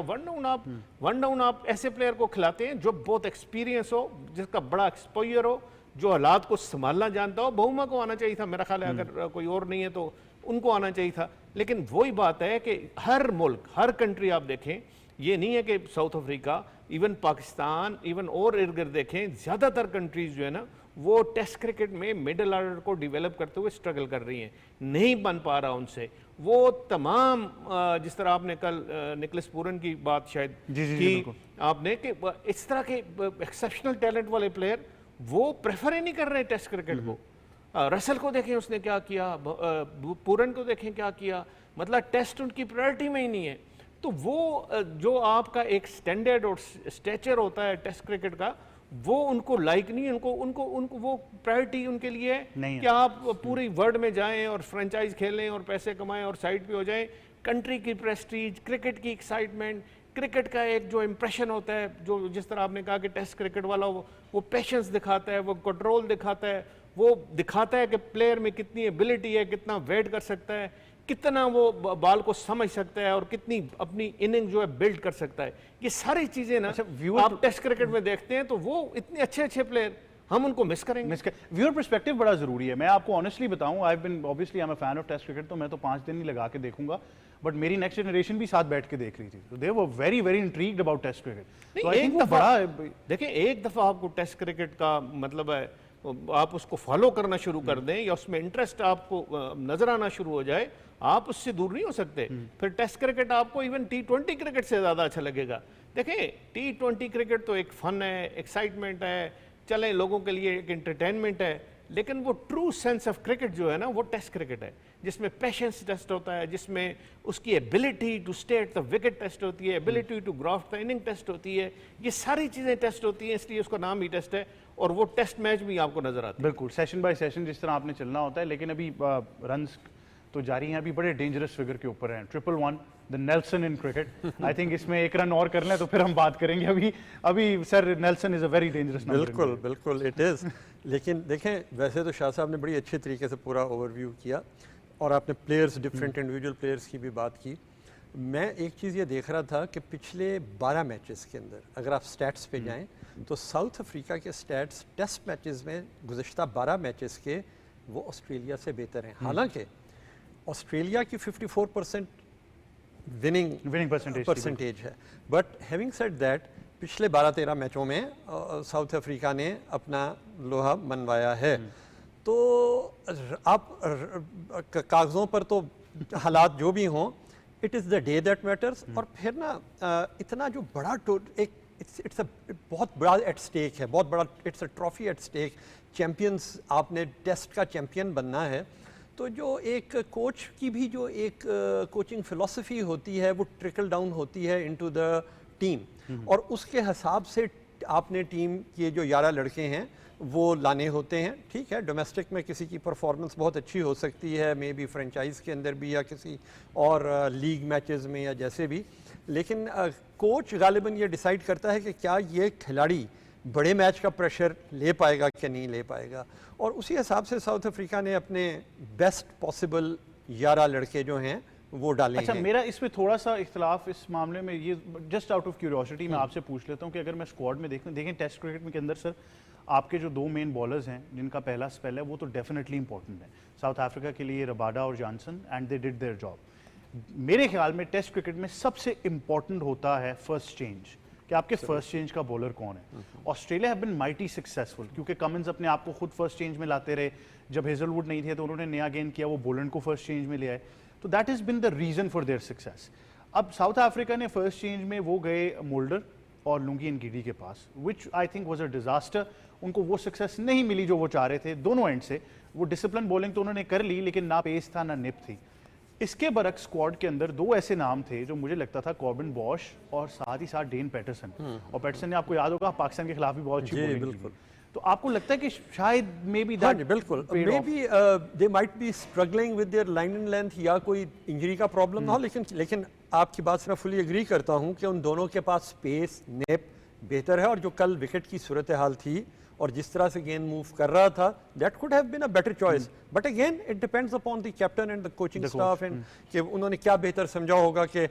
वन डाउन आप ऐसे प्लेयर को खिलाते हैं जो बहुत एक्सपीरियंस हो, जिसका बड़ा एक्सपोजर हो, जो हालात को संभालना जानता हो। बहुमा को आना चाहिए था मेरा ख्याल है, अगर कोई और नहीं है तो उनको आना चाहिए था। लेकिन वही बात है कि हर मुल्क, हर कंट्री आप देखें, ये नहीं है कि south Africa, even Pakistan, even और इर्द गिर्द देखें, ज़्यादातर कंट्रीज जो है ना वो टेस्ट क्रिकेट में मिडल ऑर्डर को डेवलप करते हुए स्ट्रगल कर रही हैं, नहीं बन पा रहा उनसे। वो तमाम जिस तरह आपने कल निकोलस पूरन की बात शायद की आपने कि इस तरह के एक्सेप्शनल टैलेंट वाले प्लेयर वो प्रेफर ही नहीं कर रहे टेस्ट क्रिकेट को। रसल को देखें उसने क्या किया, पूरन को देखें क्या किया, मतलब टेस्ट उनकी प्रायोरिटी में ही नहीं है। तो वो जो आपका एक स्टैंडर्ड और स्टेचर होता है टेस्ट क्रिकेट का, वो उनको लाइक नहीं है। उनको वो प्रायोरिटी उनके लिए है कि आप पूरी वर्ल्ड में जाएं और फ्रेंचाइज खेलें और पैसे कमाएं और साइड पे हो जाएं। कंट्री की प्रेस्टीज, क्रिकेट की एक्साइटमेंट, क्रिकेट का एक जो इंप्रेशन होता है, जो जिस तरह आपने कहा कि टेस्ट क्रिकेट वाला वो पेशेंस दिखाता है, वो कंट्रोल दिखाता है, वो दिखाता है कि प्लेयर में कितनी एबिलिटी है, कितना वेट कर सकता है, कितना वो बॉल को समझ सकता है और कितनी अपनी इनिंग जो है बिल्ड कर सकता है। ये सारी चीजें ना आप टेस्ट क्रिकेट में देखते हैं तो वो इतने अच्छे प्लेयर हम उनको मिस करेंगे। व्यूअर पर्सपेक्टिव बड़ा जरूरी है। मैं आपको ऑनेस्टली बताऊं, I been obviously I am a fan of test cricket, तो मैं तो 5 दिन ही लगा के देखूंगा, बट मेरी नेक्स्ट जनरेशन भी साथ बैठ के देख रही थी, तो they were very very intrigued about test cricket. तो एक दफा देखिए, एक दफा आपको टेस्ट क्रिकेट का मतलब है आप उसको फॉलो करना शुरू कर दें या उसमें इंटरेस्ट आपको नजर आना शुरू हो जाए, आप उससे दूर नहीं हो सकते। फिर टेस्ट क्रिकेट आपको इवन T20 क्रिकेट से ज्यादा अच्छा लगेगा। देखें, T20 क्रिकेट तो एक फन है, एक्साइटमेंट है, चले लोगों के लिए एक एंटरटेनमेंट है, लेकिन वो ट्रू सेंस ऑफ क्रिकेट जो है ना वो टेस्ट क्रिकेट है, जिसमें पेशेंस टेस्ट होता है, जिसमें उसकी ability to stay at the wicket test होती है, ability to graft the inning test होती है। ये सारी चीजें टेस्ट होती हैं, इसलिए उसका नाम ही टेस्ट है और वो टेस्ट मैच भी आपको नजर आता है। बिल्कुल, सेशन बाय सेशन जिस तरह आपने चलना होता है। लेकिन अभी रन्स तो जारी हैं, अभी बड़े डेंजरस फिगर के ऊपर हैं। 111 the Nelson in cricket. I think इसमें एक रन और कर लें तो फिर हम बात करेंगे। अभी sir Nelson is a very dangerous number. बिल्कुल इट इज़। लेकिन देखें, वैसे तो शाह साहब ने बड़ी अच्छे तरीके से पूरा ओवरव्यू किया और आपने प्लेयर्स, डिफरेंट इंडिविजुअल प्लेयर्स की भी बात की। मैं एक चीज़ ये देख रहा था कि पिछले 12 मैचेस के अंदर अगर आप स्टैट्स पे जाएं तो साउथ अफ्रीका के स्टैट्स टेस्ट मैचेस में गुज़िश्ता 12 मैचेस के वो ऑस्ट्रेलिया से बेहतर हैं। हालांकि ऑस्ट्रेलिया की 54% विनिंग परसेंटेज है, बट हैविंग सेड दैट पिछले 12-13 मैचों में साउथ अफ्रीका ने अपना लोहा मनवाया है। तो आप कागज़ों पर तो हालात जो भी हों, it is the day that matters. और फिर ना इतना जो बड़ा इट्स अ बहुत बड़ा एट स्टेक है, बहुत बड़ा, it's a trophy at stake. Champions, आपने टेस्ट का चैम्पियन बनना है, तो जो एक कोच की भी जो एक कोचिंग फिलॉसफी होती है वो ट्रिकल डाउन होती है इनटू द टीम, और उसके हिसाब से आपने टीम के जो 11 लड़के हैं वो लाने होते हैं। ठीक है, डोमेस्टिक में किसी की परफॉर्मेंस बहुत अच्छी हो सकती है, मे बी फ्रेंचाइज के अंदर भी या किसी और लीग मैचेस में या जैसे भी, लेकिन कोच गालिबन ये डिसाइड करता है कि क्या ये खिलाड़ी बड़े मैच का प्रेशर ले पाएगा कि नहीं ले पाएगा। और उसी हिसाब से साउथ अफ्रीका ने अपने बेस्ट पॉसिबल 11 लड़के जो हैं वो डाले अच्छा, हैं। मेरा इसमें थोड़ा सा इख्तलाफ इस मामले में, ये जस्ट आउट ऑफ क्यूरियोसिटी मैं आपसे पूछ लेता हूँ कि अगर मैं स्क्वाड में देखें टेस्ट क्रिकेट में के अंदर सर, आपके जो दो मेन बॉलर्स हैं जिनका पहला स्पेल है वो तो डेफिनेटली इंपॉर्टेंट है साउथ अफ्रीका के लिए, रबाडा और Johnson, and they did their job. मेरे ख्याल में टेस्ट क्रिकेट में सबसे इंपॉर्टेंट होता है फर्स्ट चेंज, कि आपके फर्स्ट चेंज का बॉलर कौन है। Australia have been mighty successful क्योंकि कमिंस अपने आप को खुद फर्स्ट चेंज में लाते रहे, जब हेजलवुड नहीं थे तो उन्होंने नया गेंद किया, वो बोलैंड को फर्स्ट चेंज में ले आए, तो that is been the reason for their success. अब साउथ अफ्रीका ने फर्स्ट चेंज में वो गए मोल्डर और लुंगी एनगिडी के पास, which I think was a disaster. उनको वो सक्सेस नहीं मिली जो वो चाह रहे थे दोनों एंड से। वो डिसिप्लिन बॉलिंग तो उन्होंने कर ली लेकिन ना पेस था ना निप थी। इसके बरक्स स्क्वाड के अंदर दो ऐसे नाम थे जो मुझे लगता था, कॉर्बिन बॉश और साथ ही साथ डेन पैटरसन। और पैटरसन ने, आपको याद होगा, पाकिस्तान के खिलाफ भी बहुत अच्छी बॉलिंग बिल्कुल। तो आपको लगता है कि शायद मे बी हाँ जी, बिल्कुल, मे be they might be struggling with their line and length, या कोई इंजरी का प्रॉब्लम ना हो, लेकिन आपकी बात से मैं फुली एग्री करता हूँ कि उन दोनों के पास स्पेस, नेप बेहतर है, और जो कल विकेट की सूरत हाल थी और जिस तरह से गेंद मूव कर रहा था, that could have been a better choice. But again it depends upon the captain and the coaching staff, and कि उन्होंने क्या बेहतर समझा होगा कि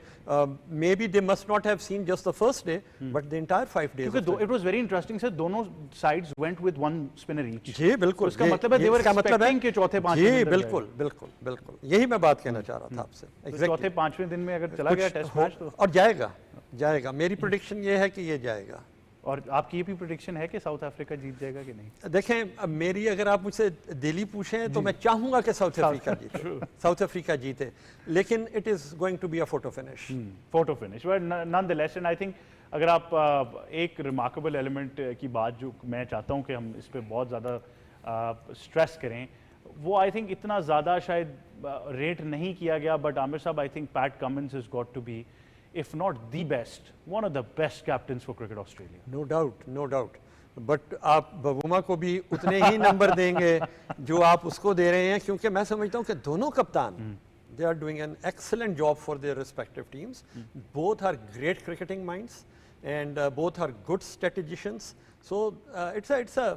may be they must not have seen just the first day but the entire 5 days. क्योंकि it was very interesting sir, दोनों sides went with one spinner each. जी बिल्कुल, इसका मतलब है दे वर एक्सपेक्टिंग कि चौथे पांचवें जी दिन अंदर बिल्कुल बिल्कुल बिल्कुल, यही मैं बात कहना चाह रहा था आपसे। तो चौथे पांचवें दिन में अगर चला गया टेस्ट मैच तो, और जाएगा, मेरी प्रेडिक्शन ये है कि ये जाएगा। और आपकी ये भी प्रेडिक्शन है कि साउथ अफ्रीका जीत जाएगा कि नहीं? देखें, अब मेरी, अगर आप मुझसे दिली पूछें तो मैं चाहूंगा कि साउथ अफ्रीका जीते, लेकिन it is going to be a photo finish. Photo finish, but nonetheless, and I think अगर आप एक रिमार्केबल एलिमेंट की बात जो मैं चाहता हूं कि हम इस पे बहुत ज़्यादा स्ट्रेस करें, वो आई थिंक इतना ज़्यादा शायद रेट नहीं किया गया, बट आमिर साहब, I think Pat Cummins has got to be, if not the best, one of the best captains for cricket Australia. No doubt. But आप बबूमा को भी उतने ही नंबर देंगे जो आप उसको दे रहे हैं, क्योंकि मैं समझता हूँ कि दोनों कप्तान, they are doing an excellent job for their respective teams. Both are great cricketing minds and both are good statisticians. So it's a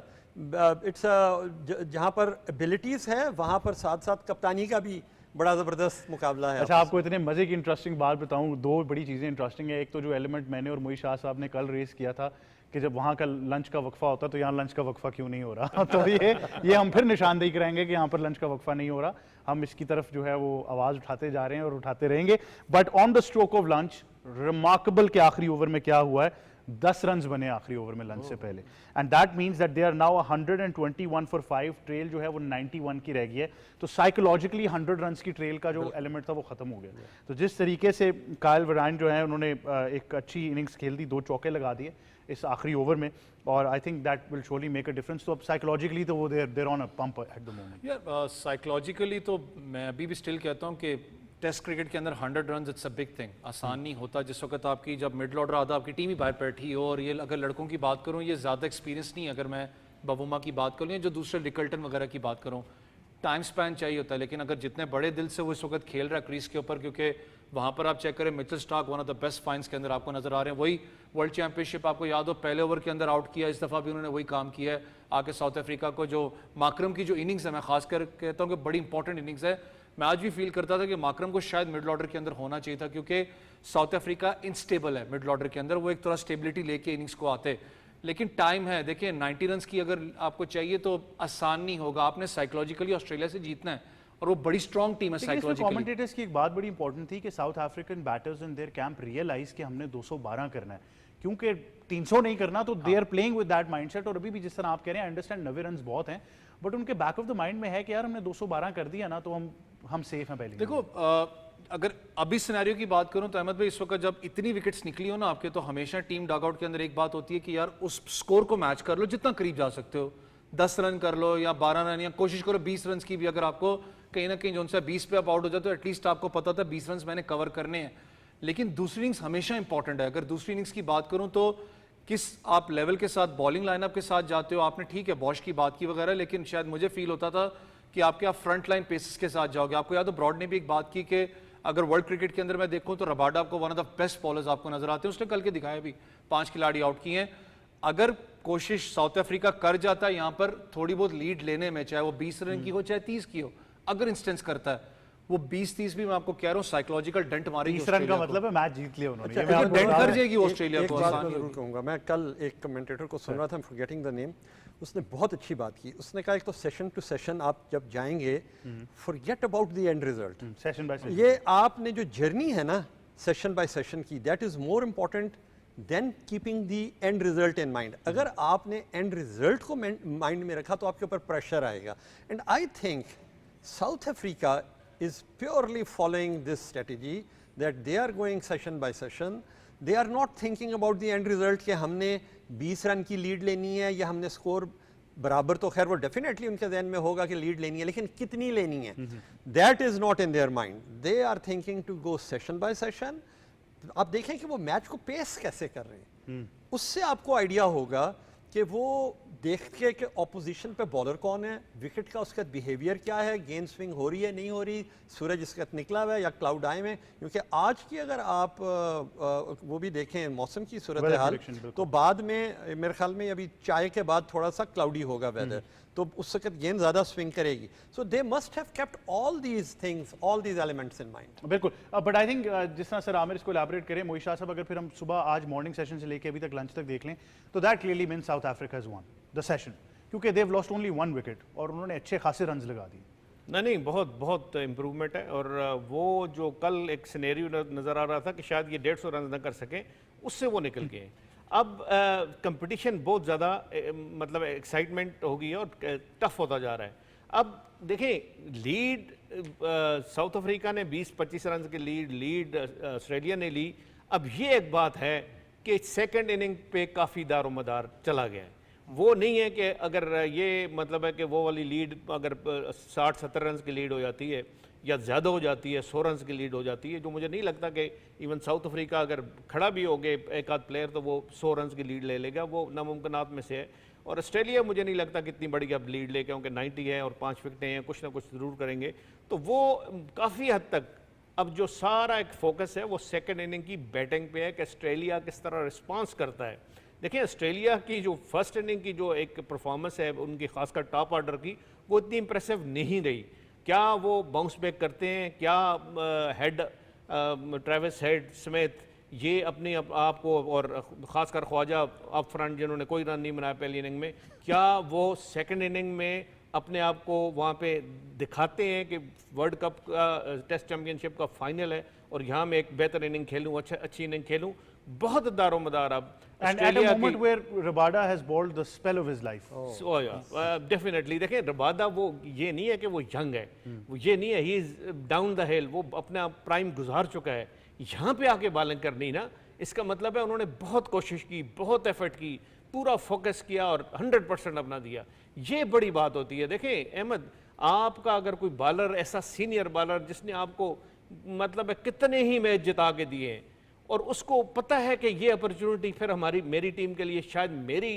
जहाँ पर abilities है वहाँ पर साथ साथ कप्तानी का भी बड़ा ज़बरदस्त मुकाबला है। अच्छा, आपको इतने मज़े की इंटरेस्टिंग बात बताऊं, दो बड़ी चीज़ें इंटरेस्टिंग है। एक तो जो एलिमेंट मैंने और मोई शाह साहब ने कल रेस किया था कि जब वहाँ का लंच का वक्फा होता तो यहाँ लंच का वक्फा क्यों नहीं हो रहा तो ये हम फिर निशानदेही कराएंगे कि यहाँ पर लंच का वक्फा नहीं हो रहा। हम इसकी तरफ जो है वो आवाज़ उठाते जा रहे हैं और उठाते रहेंगे। But on the stroke of lunch, remarkable के आखिरी ओवर में क्या हुआ है, 10 रन बने आखिरी ओवर में लंच से पहले, and that means that they are now 121 for 5, trail जो है वो 91 की रह गई है। तो साइकोलॉजिकली 100 रन की ट्रेल का जो एलिमेंट था वो खत्म हो गया। तो जिस तरीके से कायल वराइन जो है उन्होंने एक अच्छी इनिंग्स खेल दी, 2 चौके लगा दिए इस आखिरी ओवर में, और I think that will surely make a difference. तो अब साइकोलॉजिकली तो वो they're on a pump at the moment. यार साइकोलॉजिकली तो मैं अभी भी स्टिल कहता हूँ कि टेस्ट क्रिकेट के अंदर 100 run it's a big thing, आसान नहीं होता। जिस वक्त आपकी जब मिडल ऑर्डर आता, आपकी टीम ही बाहर बैठी हो, और ये अगर लड़कों की बात करूँ, ये ज़्यादा एक्सपीरियंस नहीं है। अगर मैं बबूमा की बात करूँ या जो दूसरे रिकल्टन वगैरह की बात करूँ, टाइम स्पैन चाहिए होता है। लेकिन अगर जितने बड़े दिल से वो इस वक्त खेल रहा है क्रीज के ऊपर, क्योंकि वहाँ पर आप चेक करें, Mitchell Starc one of the best finds के अंदर आपको नजर आ रहे हैं। वही वर्ल्ड चैंपियनशिप आपको याद हो, पहले ओवर के अंदर आउट किया, इस दफ़ा भी उन्होंने वही काम किया है आके साउथ अफ्रीका को। जो माकरम की जो इनिंग्स है, मैं खासकर कहता हूँ कि बड़ी इंपॉर्टेंट इनिंग्स है। मैं आज भी फील करता था कि माकरम को शायद मिडल ऑर्डर के अंदर होना चाहिए था, क्योंकि साउथ अफ्रीका इंस्टेबल है मिडल ऑर्डर के अंदर, वो एक थोड़ा स्टेबिलिटी लेके इनिंग्स को आते। लेकिन टाइम है, देखिए 90 रन की अगर आपको चाहिए तो आसान नहीं होगा। आपने साइकोलॉजिकली ऑस्ट्रेलिया से जीतना है, और वो बड़ी स्ट्रॉन्ग टीम है साइकोलॉजिकली। कमेंटेटर्स की एक बात बड़ी इंपॉर्टेंट थी कि South African batters in their camp realise कि हमने 212 करना है, क्योंकि 300 नहीं करना, तो they are playing with that mindset. और अभी भी जिस तरह आप कह रहे हैं, आई अंडरस्टैंड 90 रन बहुत हैं, बट उनके बैक ऑफ द माइंड में है कि यार हमने 212 कर दिया ना तो हम सेफ हैं पहले। देखो अगर अभी सिनेरियो की बात करूं तो अहमद भाई, इस वक्त जब इतनी विकेट्स निकली हो ना आपके, तो हमेशा टीम डगआउट के अंदर एक बात होती है कि यार उस स्कोर को मैच कर लो, जितना करीब जा सकते हो, 10 रन कर लो या 12 रन, या कोशिश करो 20 रन की भी। अगर आपको कहीं ना कहीं जो सा 20 पे आप आउट हो जाते हो, एटलीस्ट आपको पता था 20 रन मैंने कवर करने हैं। लेकिन दूसरी इनिंग्स हमेशा इंपॉर्टेंट है। अगर दूसरी इनिंग्स की बात करूं तो किस आप लेवल के साथ बॉलिंग लाइनअप के साथ जाते हो। आपने ठीक है बॉश की बात की वगैरह, लेकिन शायद मुझे फील होता था कि आपके आप फ्रंट लाइन पेसेस के साथ जाओगे। आपको याद हो ब्रॉड ने भी एक बात की कि अगर वर्ल्ड क्रिकेट के अंदर मैं देखूं तो रबाडा आपको one of the best bowlers आपको नजर आते हैं। उसने कल के दिखाया भी, 5 खिलाड़ी आउट किए हैं। अगर कोशिश साउथ अफ्रीका कर जाता है यहाँ पर थोड़ी बहुत लीड लेने में, चाहे वो 20 रन की हो चाहे 30 की हो, अगर इंस्टेंस करता है, वो 20-30 भी मैं आपको कह रहा हूँ साइकोलॉजिकल डेंट मारेगी 30 रन का ऑस्ट्रेलिया को। मतलब है मैच जीत लिया उन्होंने। अच्छा, ये मैं आपको डेंट बता कर रहा हूं। जाएगी ऑस्ट्रेलिया एक को, बात आसान मैं नहीं जरूर कहूँगा, मैं कल एक कमेंटेटर को सुन रहा था, फॉरगेटिंग द नेम, उसने बहुत अच्छी बात की। उसने कहा एक तो सेशन टू सेशन आप जब जाएंगे, forget about the end result. Session by session. ये आपने जो जर्नी है ना सेशन बाय सेशन की, that is more important than keeping the end result in mind. अगर आपने एंड रिजल्ट को माइंड में रखा तो आपके ऊपर प्रेशर आएगा। And I think south Africa is purely following this strategy that they are going session by session. They are not thinking about the end result कि हमने 20 रन की लीड लेनी है या हमने स्कोर बराबर, तो खैर वो डेफिनेटली उनके जहन में होगा कि लीड लेनी है, लेकिन कितनी लेनी है, that is not in their mind. They are thinking to go session by session. आप देखें कि वो मैच को पेस कैसे कर रहे हैं, उससे आपको आइडिया होगा कि वो देख के कि ऑपोजिशन पे बॉलर कौन है, विकेट का उसका बिहेवियर क्या है, गेंद स्विंग हो रही है नहीं हो रही, सूरज इसका निकला हुआ है या क्लाउड आए में। क्योंकि आज की अगर आप वो भी देखें मौसम की सूरत Weather हाल, prediction, बिल्कुल। तो बाद में मेरे ख्याल में अभी चाय के बाद थोड़ा सा क्लाउडी होगा वेदर, तो उस वक्त गेंद ज़्यादा स्विंग करेगी। So they must have kept all these things, all these elements in mind. बिल्कुल, बट आई थिंक जिस तरह सर आमिर इसको एलैबोरेट करें, मोहित शाह साहब, अगर फिर हम सुबह आज मॉर्निंग सेशन से लेके अभी तक लंच तक देख लें तो that clearly means south Africa has one the session, क्योंकि देव लॉस्ट ओनली 1 विकेट और उन्होंने अच्छे खासे रन्स लगा दिए। नहीं, बहुत बहुत इम्प्रूवमेंट है। और वो जो कल एक सिनेरियो नज़र आ रहा था कि शायद ये 150 रन न कर सकें, उससे वो निकल गए। अब कंपटीशन बहुत ज़्यादा मतलब एक्साइटमेंट हो गई है और टफ होता जा रहा है। अब देखें, लीड साउथ अफ्रीका ने 20-25 रन की लीड ऑस्ट्रेलिया ने ली। अब ये एक बात है कि सेकंड इनिंग पे काफ़ी दारोमदार चला गया है। वो नहीं है कि अगर ये मतलब है कि वो वाली लीड अगर 60-70 रन की लीड हो जाती है या ज़्यादा हो जाती है, 100 रन की लीड हो जाती है, जो मुझे नहीं लगता कि इवन साउथ अफ्रीका अगर खड़ा भी हो गए एक आध प्लेयर तो वो 100 रन की लीड ले लेगा, वो नामुमकिनात में से है। और ऑस्ट्रेलिया मुझे नहीं लगता कि इतनी बड़ी अब लीड ले, क्योंकि 90 है और 5 विकेटें हैं, कुछ ना कुछ ज़रूर करेंगे। तो वो काफ़ी हद तक अब जो सारा एक फोकस है वो सेकेंड इनिंग की बैटिंग पे है कि ऑस्ट्रेलिया किस तरह रिस्पॉन्स करता है। देखिए, ऑस्ट्रेलिया की जो फर्स्ट इनिंग की जो एक परफॉर्मेंस है उनकी, खासकर टॉप ऑर्डर की, वो इतनी इंप्रेसिव नहीं रही। क्या वो बाउंस बैक करते हैं, क्या हेड ट्रेविस हेड समेत ये अपने आप को, और ख़ासकर ख्वाजा अप फ्रंट जिन्होंने कोई रन नहीं बनाया पहली इनिंग में, क्या वो सेकंड इनिंग में अपने आप को वहाँ पे दिखाते हैं कि वर्ल्ड कप का टेस्ट चैम्पियनशिप का फाइनल है और यहाँ मैं एक बेहतर इनिंग खेलूँ, अच्छी इनिंग खेलूँ। बहुत दारोमदार अब And at a moment where Rabada has bowled the spell of his life. Definitely देखें, रबादा वो ये नहीं है कि वो यंग है, वो ये नहीं है ही इज डाउन द हिल, वो अपना प्राइम गुजार चुका है। यहाँ पे आके बॉलिंग करनी ना, इसका मतलब है उन्होंने बहुत कोशिश की, बहुत एफर्ट की, पूरा फोकस किया और 100% अपना दिया। ये बड़ी बात होती है। देखें अहमद, आपका अगर कोई बॉलर ऐसा सीनियर बॉलर जिसने आपको मतलब है कितने ही मैच जिता के दिए हैं और उसको पता है कि ये अपॉर्चुनिटी फिर मेरी टीम के लिए शायद मेरी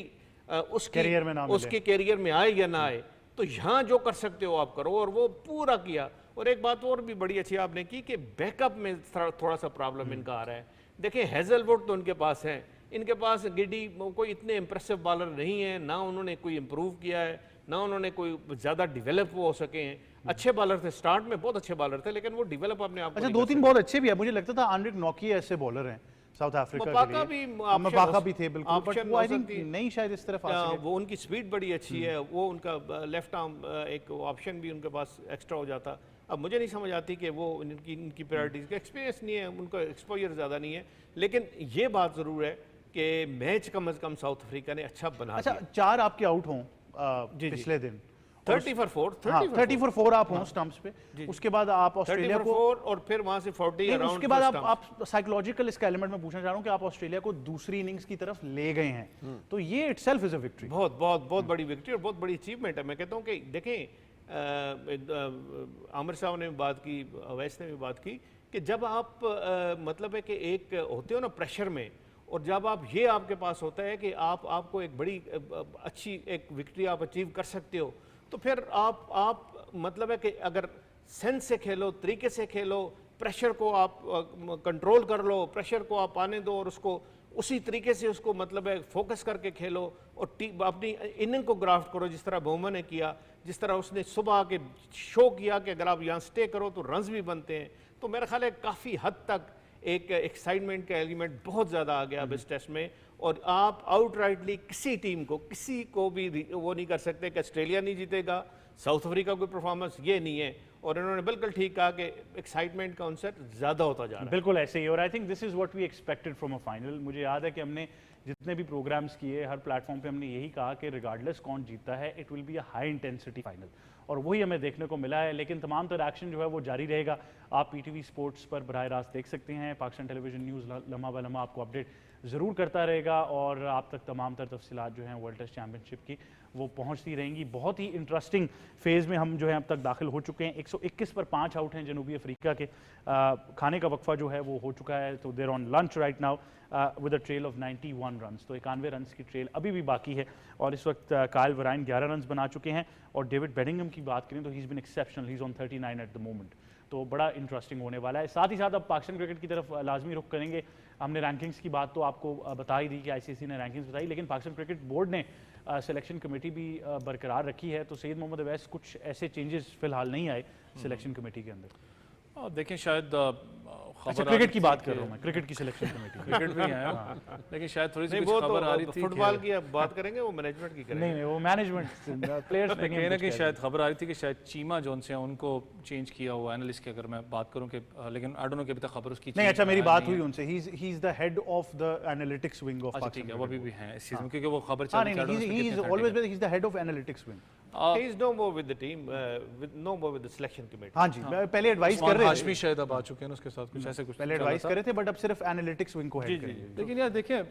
उसके कैरियर में ना मिले, उसके कैरियर में आए या ना आए, तो यहाँ जो कर सकते हो आप करो, और वो पूरा किया। और एक बात और भी बड़ी अच्छी आपने की कि बैकअप में थोड़ा सा प्रॉब्लम इनका आ रहा है। देखिए, हेजलवुड तो उनके पास है, इनके पास गिडी कोई इतने इंप्रेसिव बॉलर नहीं है, ना उन्होंने कोई इम्प्रूव किया है, ना उन्होंने कोई ज़्यादा डिवेलप हो सके हैं। अच्छे बॉलर थे, स्टार्ट में बहुत अच्छे बॉलर थे, लेकिन वो डिवेलप अपने आप को अच्छा, नहीं 2-3 बहुत अच्छे भी है। मुझे लगता था आंड्रिक नॉकी ऐसे बॉलर हैं साउथ अफ्रीका मपाका के लिए। भी option मपाका हो- भी थे बिल्कुल, बट option वो हो आई थिंक सकती है। नहीं शायद इस तरफ आ सके। वो उनकी स्पीड बड़ी अच्छी है, वो उनका लेफ्ट आर्म एक ऑप्शन भी उनके पास एक्स्ट्रा हो जाता। अब मुझे नहीं समझ आती कि वो इनकी प्रायोरिटीज़ का एक्सपीरियंस नहीं है, उनका एक्सपोजर ज़्यादा नहीं है। लेकिन ये बात ज़रूर है कि मैच कम अज़ कम साउथ अफ्रीका ने अच्छा बना अच्छा, दिया। 4 आपके आउट हों जी। पिछले दिन, 30 for 4, 30 for 4 आप हों स्टंप्स पे, उसके बाद आप 30 ऑस्ट्रेलिया for को 4 और फिर वहाँ से 40 नहीं, अराउंड उसके बाद आप साइकोलॉजिकल इसका एलिमेंट में पूछना चाह रहा हूँ कि आप ऑस्ट्रेलिया को दूसरी इनिंग्स की तरफ ले गए हैं, तो ये इटसेल्फ इज अ विक्ट्री। बहुत बहुत बहुत बड़ी विक्ट्री और बहुत बड़ी अचीवमेंट है। मैं कहता हूँ कि देखें, आमिर साहब ने भी बात की, अवैस ने भी बात की कि जब आप मतलब है कि एक होते हो ना प्रेशर में, और जब आप ये आपके पास होता है कि आपको एक बड़ी अच्छी एक विक्ट्री आप अचीव कर सकते हो, तो फिर आप मतलब है कि अगर सेंस से खेलो, तरीके से खेलो, प्रेशर को आप कंट्रोल कर लो, प्रेशर को आप आने दो और उसको उसी तरीके से उसको मतलब है फोकस करके खेलो और टीम अपनी इनिंग को ग्राफ्ट करो जिस तरह बुमराह ने किया, जिस तरह उसने सुबह आके शो किया कि अगर आप यहाँ स्टे करो तो रन्स भी बनते हैं। तो मेरा ख्याल है काफ़ी हद तक एक एक्साइटमेंट का एलिमेंट बहुत ज़्यादा आ गया अब इस टेस्ट में, और आप आउटराइटली किसी टीम को किसी को भी वो नहीं कर सकते कि ऑस्ट्रेलिया नहीं जीतेगा, साउथ अफ्रीका की परफॉर्मेंस ये नहीं है। और इन्होंने बिल्कुल ठीक कहा कि एक्साइटमेंट का कॉन्सेप्ट ज़्यादा होता जा रहा है। बिल्कुल ऐसे ही, और I think this is what we expected from a final. मुझे याद है कि हमने जितने भी प्रोग्राम्स किए हर प्लेटफॉर्म पे हमने यही कहा कि रिगार्डलेस कौन जीतता है it will be a high intensity final, और वही हमें देखने को मिला है। लेकिन तमाम तरह एक्शन जो है वो जारी रहेगा। आप PTV स्पोर्ट्स पर बराह रास्त देख सकते हैं। पाकिस्तान टेलीविजन न्यूज़ लम्हा ब लम्हा आपको अपडेट ज़रूर करता रहेगा, और आप तक तमाम तर तफसीलात जो हैं वर्ल्ड टेस्ट चैम्पियनशिप की वो पहुंचती रहेंगी। बहुत ही इंटरेस्टिंग फेज़ में हम जो है अब तक दाखिल हो चुके हैं। 121 पर 5 आउट हैं जनूबी अफ्रीका के। खाने का वक्फा जो है वो हो चुका है, तो there on lunch right now with a trail of 91 runs. तो 91 रन्स की ट्रेल अभी भी बाकी है, और इस वक्त कायल वराइन 11 रन्स बना चुके हैं, और डेविड बेडिंगम की बात करें तो he is been exceptional, he is on 39 at the moment. तो बड़ा इंटरेस्टिंग होने वाला है। साथ ही साथ अब पाकिस्तान क्रिकेट की तरफ लाजमी रुख करेंगे। हमने रैंकिंग्स की बात तो आपको बता ही दी कि ICC ने रैंकिंग्स बताई, लेकिन पाकिस्तान क्रिकेट बोर्ड ने सिलेक्शन कमेटी भी बरकरार रखी है। तो सैयद मोहम्मद अवैस, कुछ ऐसे चेंजेस फिलहाल नहीं आए सिलेक्शन कमेटी के अंदर। देखें शायद अच्छा, क्रिकेट की बात कर रहा हूँ मैं, क्रिकेट की सिलेक्शन कमेटी। क्रिकेट भी है, लेकिन शायद थोड़ी सी वो खबर आ रही तो थी फुटबॉल की अब बात करेंगे, वो मैनेजमेंट की करेंगे। नहीं, वो मैनेजमेंट प्लेयर्स पे कहीं ना कहीं शायद खबर आ रही थी कि शायद चीमा जोन से उनको चेंज किया हुआ एनालिस्ट की अगर मैं बात करूं कि लेकिन आई डोंट नो कि अभी तक खबर उसकी नहीं। change अच्छा, मेरी आई बात नहीं हुई है। उनसे, he is the head of the analytics wing of अच्छा ठीक है, पाकिस्तान। वो अभी भी हैं इस चीज़ में, क्योंकि वो खबर हां, चल नहीं, he is always he is the head of analytics wing. He is no more with the team, no more with the selection committee. हाँ जी, पहले एडवाइस कर उस्मान रहे हाशमी थे, शायद अब आ चुके हैं उसके साथ, कुछ ऐसे कुछ पहले चल रहा एडवाइस था। कर रहे थे, बट अब सिर्फ एनालिटिक्स विंग को हेड करेंगे। लेकिन यार देखें,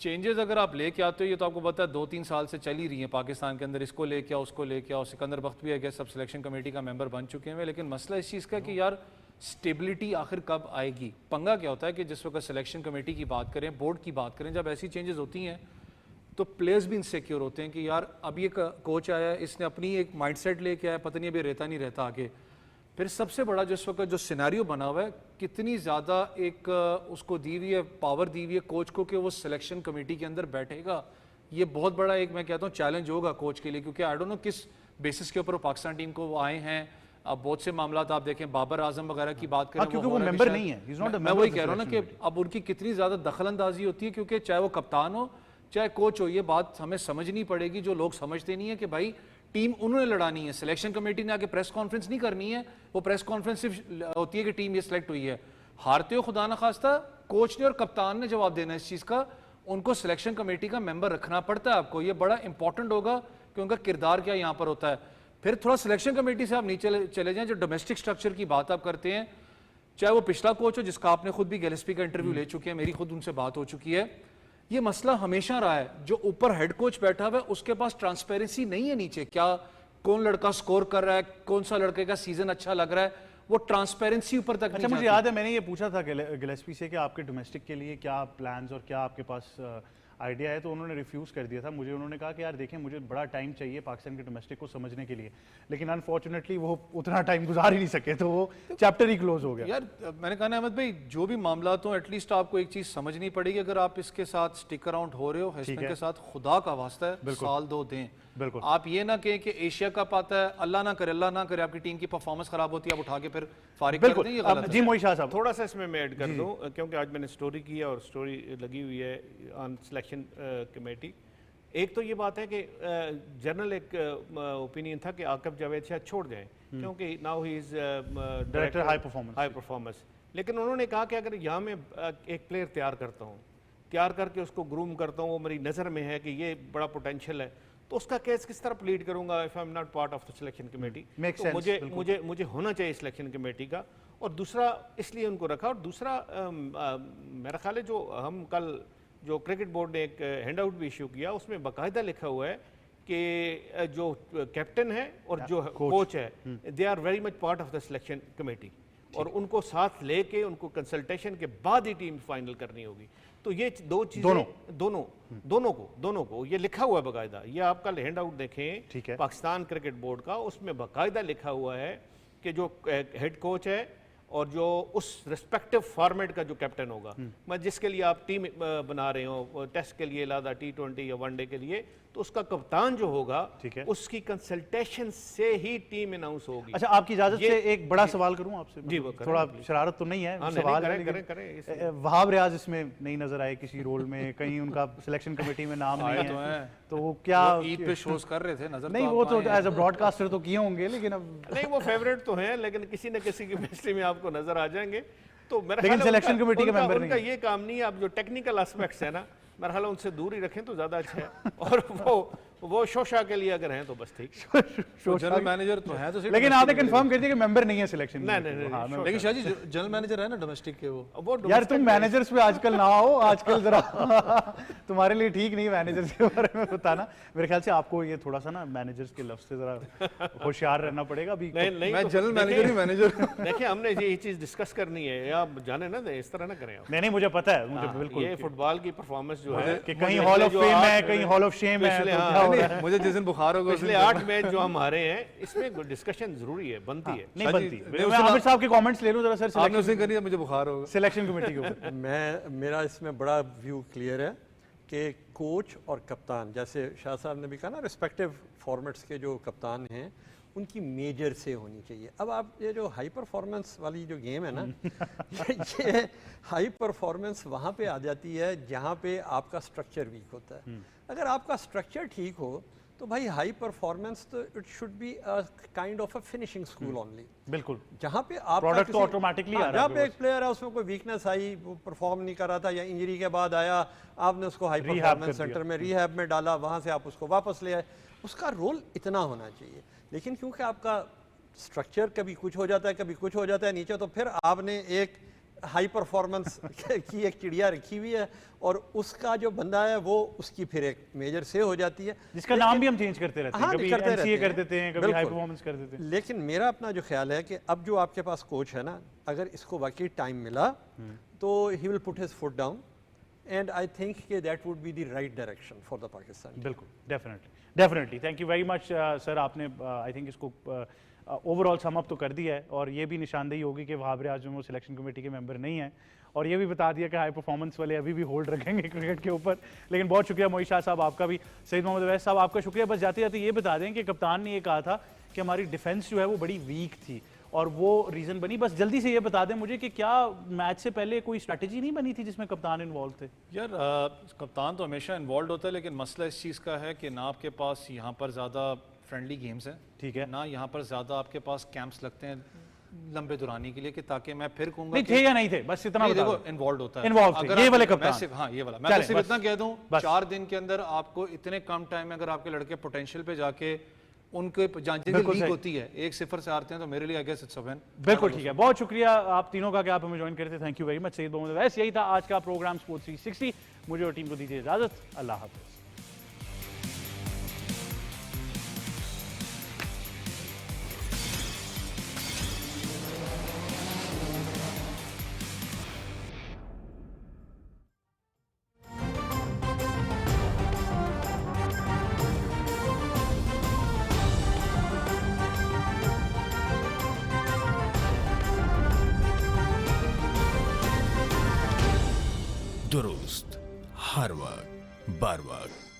चेंजेस अगर आप लेके आते हो, ये तो आपको पता है 2-3 साल से चल ही रही है पाकिस्तान के अंदर, इसको लेके आओ उसको लेके आओ। सिकंदर बख्त भी है, सब सिलेक्शन कमेटी का मेंबर बन चुके हैं, लेकिन मसला इस चीज़ का कि यार स्टेबिलिटी आखिर कब आएगी। पंगा क्या होता है कि जिस वक्त सिलेक्शन कमेटी की बात करें, बोर्ड की बात करें, जब ऐसी चेंजेस होती हैं तो प्लेयर्स भी इनसिक्योर होते हैं कि यार अब ये कोच आया है, इसने अपनी एक माइंडसेट लेके आया, पता नहीं अभी रहता नहीं रहता आगे। फिर सबसे बड़ा जिस वक्त जो सिनेरियो बना हुआ है, कितनी ज़्यादा एक उसको दी हुई है, पावर दी हुई है कोच को कि वो सिलेक्शन कमेटी के अंदर बैठेगा। ये बहुत बड़ा एक मैं कहता हूँ चैलेंज होगा कोच के लिए, क्योंकि आई डोंट नो किस बेसिस के ऊपर पाकिस्तान टीम को वो आए हैं। अब बहुत से मामला आप देखें, बाबर आजम वगैरह की बात करें, क्योंकि वो मेंबर नहीं है, he's not a मैं member वही of the कह रहा हूँ ना कि selection अब उनकी कितनी ज़्यादा दखल अंदाजी होती है, क्योंकि चाहे वो कप्तान हो चाहे कोच हो, ये बात हमें समझनी पड़ेगी। जो लोग समझते नहीं है कि भाई टीम उन्होंने लड़ानी है, सिलेक्शन कमेटी ने आके प्रेस कॉन्फ्रेंस नहीं करनी है, वो प्रेस कॉन्फ्रेंस सिर्फ होती है कि टीम ये सिलेक्ट हुई है। हारते हो खुदा ना खास्ता, कोच ने और कप्तान ने जवाब देना है इस चीज़ का, उनको सिलेक्शन कमेटी का मेंबर रखना पड़ता है आपको। ये बड़ा इंपॉर्टेंट होगा कि उनका किरदार क्या यहाँ पर होता है। फिर थोड़ा सिलेक्शन कमेटी से आप नीचे चले जाएं, जो डोमेस्टिक स्ट्रक्चर की बात आप करते हैं, चाहे वो पिछला कोच हो जिसका आपने खुद भी गिलेस्पी का इंटरव्यू ले चुके हैं, मेरी खुद उनसे बात हो चुकी है। ये मसला हमेशा रहा है, जो ऊपर हेड कोच बैठा हुआ है उसके पास ट्रांसपेरेंसी नहीं है नीचे, क्या कौन लड़का स्कोर कर रहा है, कौन सा लड़के का सीजन अच्छा लग रहा है, वो ट्रांसपेरेंसी ऊपर तक अच्छा, नहीं मुझे जाती। याद है मैंने ये पूछा था गिलेस्पी से कि आपके डोमेस्टिक के लिए क्या प्लान्स और क्या आपके पास आइडिया है, तो उन्होंने रिफ्यूज़ कर दिया था मुझे। उन्होंने कहा कि यार देखें, मुझे बड़ा टाइम चाहिए पाकिस्तान के डोमेस्टिक को समझने के लिए, लेकिन अनफॉर्चुनेटली वो उतना टाइम गुजार ही नहीं सके, तो वो चैप्टर ही क्लोज हो गया। यार मैंने कहा ना अहमद भाई, जो भी मामला तो एटलीस्ट आपको एक चीज समझनी पड़ेगी, अगर आप इसके साथ स्टिक अराउंड हो रहे हो, हिस्टन के साथ खुदा का वास्ता है साल 2 दें। बिल्कुल। आप ये ना कहें कि एशिया कप आता है, अल्लाह ना करे आपकी टीम की परफॉर्मेंस खराब होती है, आप उठा के फिर फारिग कर दें, ये गलत है। जी मोई शाह साहब, थोड़ा सा इसमें मैं ऐड कर दूं, क्योंकि आज मैंने स्टोरी की है और स्टोरी लगी हुई है ऑन सिलेक्शन कमेटी। एक तो ये बात है कि जनरल एक ओपिनियन था कि आकिब जावेद शायद छोड़ जाएं, क्योंकि now he is director high performance. लेकिन उन्होंने कहा कि अगर यहाँ मैं एक प्लेयर तैयार करता हूँ, तैयार करके उसको ग्रूम करता हूँ, वो मेरी नज़र में है कि ये बड़ा पोटेंशियल है, तो उसका केस किस तरह प्लीड करूंगा if I am not part of the selection committee. तो मुझे होना चाहिए सिलेक्शन कमेटी का। और दूसरा इसलिए उनको रखा, और दूसरा मेरा ख्याल है जो हम कल जो क्रिकेट बोर्ड ने एक हैंड आउट भी इशू किया, उसमें बाकायदा लिखा हुआ है कि जो कैप्टन है और जो कोच है, they are very much part of the selection committee, और उनको साथ लेके उनको कंसल्टेशन के बाद ही टीम फाइनल करनी होगी। तो ये दो चीजें दोनों को ये लिखा हुआ है बाकायदा। ये आप कल हैंड आउट देखें पाकिस्तान क्रिकेट बोर्ड का, उसमें बाकायदा लिखा हुआ है कि जो हेड कोच है और जो उस रिस्पेक्टिव फॉर्मेट का जो कैप्टन होगा, मैं जिसके लिए आप टीम बना रहे हो टेस्ट के लिए लादा T20 या वनडे के लिए, तो उसका कप्तान जो होगा ठीक है। उसकी कंसल्टेशन से ही टीम अनाउंस होगी। अच्छा, आपकी इजाजत से एक बड़ा सवाल करूं आपसे? जी, वो करें, थोड़ा please। शरारत तो नहीं है, हाँ, सवाल है, करें, लेकिन करें, करें, वहाब रियाज इसमें नहीं नजर आए किसी रोल में, कहीं उनका सिलेक्शन कमेटी में नाम नहीं तो है, हैं। तो वो क्या ईद पे शोज कर रहे थे नजर नहीं, वो तो एज अ ब्रॉडकास्टर तो किए होंगे, लेकिन अब नहीं, वो फेवरेट तो हैं, लेकिन किसी न किसी की मिस्ट्री में आपको नजर आ जाएंगे। तो मेरा लेकिन ख्याल है selection उनका- committee के उनका- member उनका नहीं ये काम नहीं है। आप जो टेक्निकल एस्पेक्ट्स है ना, मेरा ख्याल है उनसे दूर ही रखें तो ज्यादा अच्छा है। और वो शोशा के लिए अगर हैं तो बस ठीक। जनरल मैनेजर तो है, तो सिर्फ लेकिन domestic आपने के लिए। कंफर्म कर दिया कि मेंबर नहीं है सिलेक्शन नहीं, नहीं, हाँ, नहीं, मैं- लेकिन शाह जी जनरल मैनेजर है ना डोमेस्टिक के वो। वो यार domestic तुम मैनेजर्स पे आजकल ना आओ, आजकल जरा तुम्हारे लिए ठीक नहीं मैनेजर्स के बारे में बताना। मेरे ख्याल से आपको ये थोड़ा सा ना मैनेजर्स के लफ्ज से जरा होशियार रहना पड़ेगा अभी। नहीं, नहीं, मैं तो जनरल देखिए- मैनेजर ही मैनेजर। देखिए, हमने ये चीज डिस्कस करनी है, या आप जाने ना इस तरह ना करें आप। नहीं, मुझे पता है, मुझे हाँ, बिल्कुल ये फुटबॉल की परफॉर्मेंस जो है कि कहीं हॉल ऑफ फेम है, कहीं हॉल ऑफ शेम है, पिछले- तो हाँ, क्या हो नहीं, रहा है? मुझे जिस दिन बुखार होगा उस पिछले दिन 8 मैच जो हम हारे हैं, इसमें डिस्कशन जरूरी है, बनती है। नहीं शाह जी, बनती। नहीं, मैं उससे आमिर साहब के कमेंट्स ले लूं जरा सर, आपने उस दिन करी मुझे बुखार होगा। सिलेक्शन कमेटी के ऊपर। मेरा इसमें बड़ा व्यू क्लियर है कि कोच और कप्तान, जैसे शाह साहब ने भी कहा ना, रिस्पेक्टिव फॉर्मेट्स के जो कप्तान हैं उनकी मेजर से होनी चाहिए। अब आप ये जो हाई परफॉर्मेंस वाली जो गेम है ना, ये हाई परफॉर्मेंस वहाँ पे आ जाती है जहाँ पे आपका स्ट्रक्चर वीक होता है। अगर आपका स्ट्रक्चर ठीक हो तो भाई हाई परफॉर्मेंस तो it should be a kind of a finishing school only, बिल्कुल। जहाँ पे आप Product तो automatically आ रहा है जहाँ आपके पे एक प्लेयर है उसमें कोई वीकनेस आई, वो परफॉर्म नहीं कर रहा था या इंजरी के बाद आया, आपने उसको हाई Rehab परफॉर्मेंस कर दिया। सेंटर में रिहैब में डाला, वहाँ से आप उसको वापस ले आए, उसका रोल इतना होना चाहिए। लेकिन क्योंकि आपका स्ट्रक्चर कभी कुछ हो जाता है, कभी कुछ हो जाता है नीचे, तो फिर आपने एक हाई परफॉर्मेंस की एक चिड़िया रखी हुई है और उसका जो बंदा है वो उसकी फिर एक मेजर से हो जाती है, जिसका नाम भी हम चेंज करते रहते हैं, हाँ, कभी करते NCA रहते कर हैं। देते हैं, कभी बिल्कुल। हाई परफॉर्मेंस कर देते हैं। लेकिन मेरा अपना जो ख्याल है कि अब जो आपके पास कोच है ना, अगर इसको वाकई टाइम मिला तो he will put his foot down and I think कि that would be the right direction for the Pakistan. बिल्कुल, definitely. Thank you very much sir, आपने आई थिंक इसको ओवरऑल सम अप तो कर दिया है, और ये भी निशानदेही होगी कि वहाब रियाज जो वो सिलेक्शन कमेटी के मेंबर नहीं है, और ये भी बता दिया कि हाई परफॉर्मेंस वाले अभी भी होल्ड रखेंगे क्रिकेट के ऊपर। लेकिन बहुत शुक्रिया मोहित शाह साहब आपका भी, सईद मोहम्मद अवैस साहब आपका शुक्रिया। बस जाते जाते ये बता दें कि कप्तान ने ये कहा था कि हमारी डिफेंस जो है वो बड़ी वीक थी और वो रीज़न बनी। बस जल्दी से ये बता दें मुझे कि क्या मैच से पहले कोई स्ट्रैटेजी नहीं बनी थी जिसमें कप्तान इन्वॉल्व थे? यार कप्तान तो हमेशा इन्वॉल्व होता है, लेकिन मसला इस चीज़ का है कि ना आपके पास यहाँ पर ज़्यादा फ्रेंडली गेम्स हैं, ठीक है, ना यहाँ पर ज़्यादा आपके पास कैंप्स लगते हैं लंबे दुरानी के लिए, कि ताकि मैं फिर कहूँगा नहीं थे या नहीं थे, बस इतना बता देखो दो। इन्वॉल्व होता है। Involved थे, अगर ये आप- वाले मैं कप्तान। सिर्फ- हाँ, ये वाला मैं चलें, तो सिर्फ बस, इतना कह दूं, बस। 4 दिन के अंदर आपको इतने कम टाइम में अगर आपके लड़के पोटेंशियल पे जाके उनके जिनकी बिल्कुल लीग सही। होती है 1-0 से हारते हैं, तो मेरे लिए I guess it's a win. बिल्कुल ठीक है, बहुत शुक्रिया आप तीनों का कि आप हमें ज्वाइन करते। Thank you very much Saeed Mohammad Awais. यही था आज का प्रोग्राम स्पोर्ट्स 360। मुझे और टीम को दीजिए इजाजत। अल्लाह हाफिज। दुरुस्त हर वक्त बर वक्त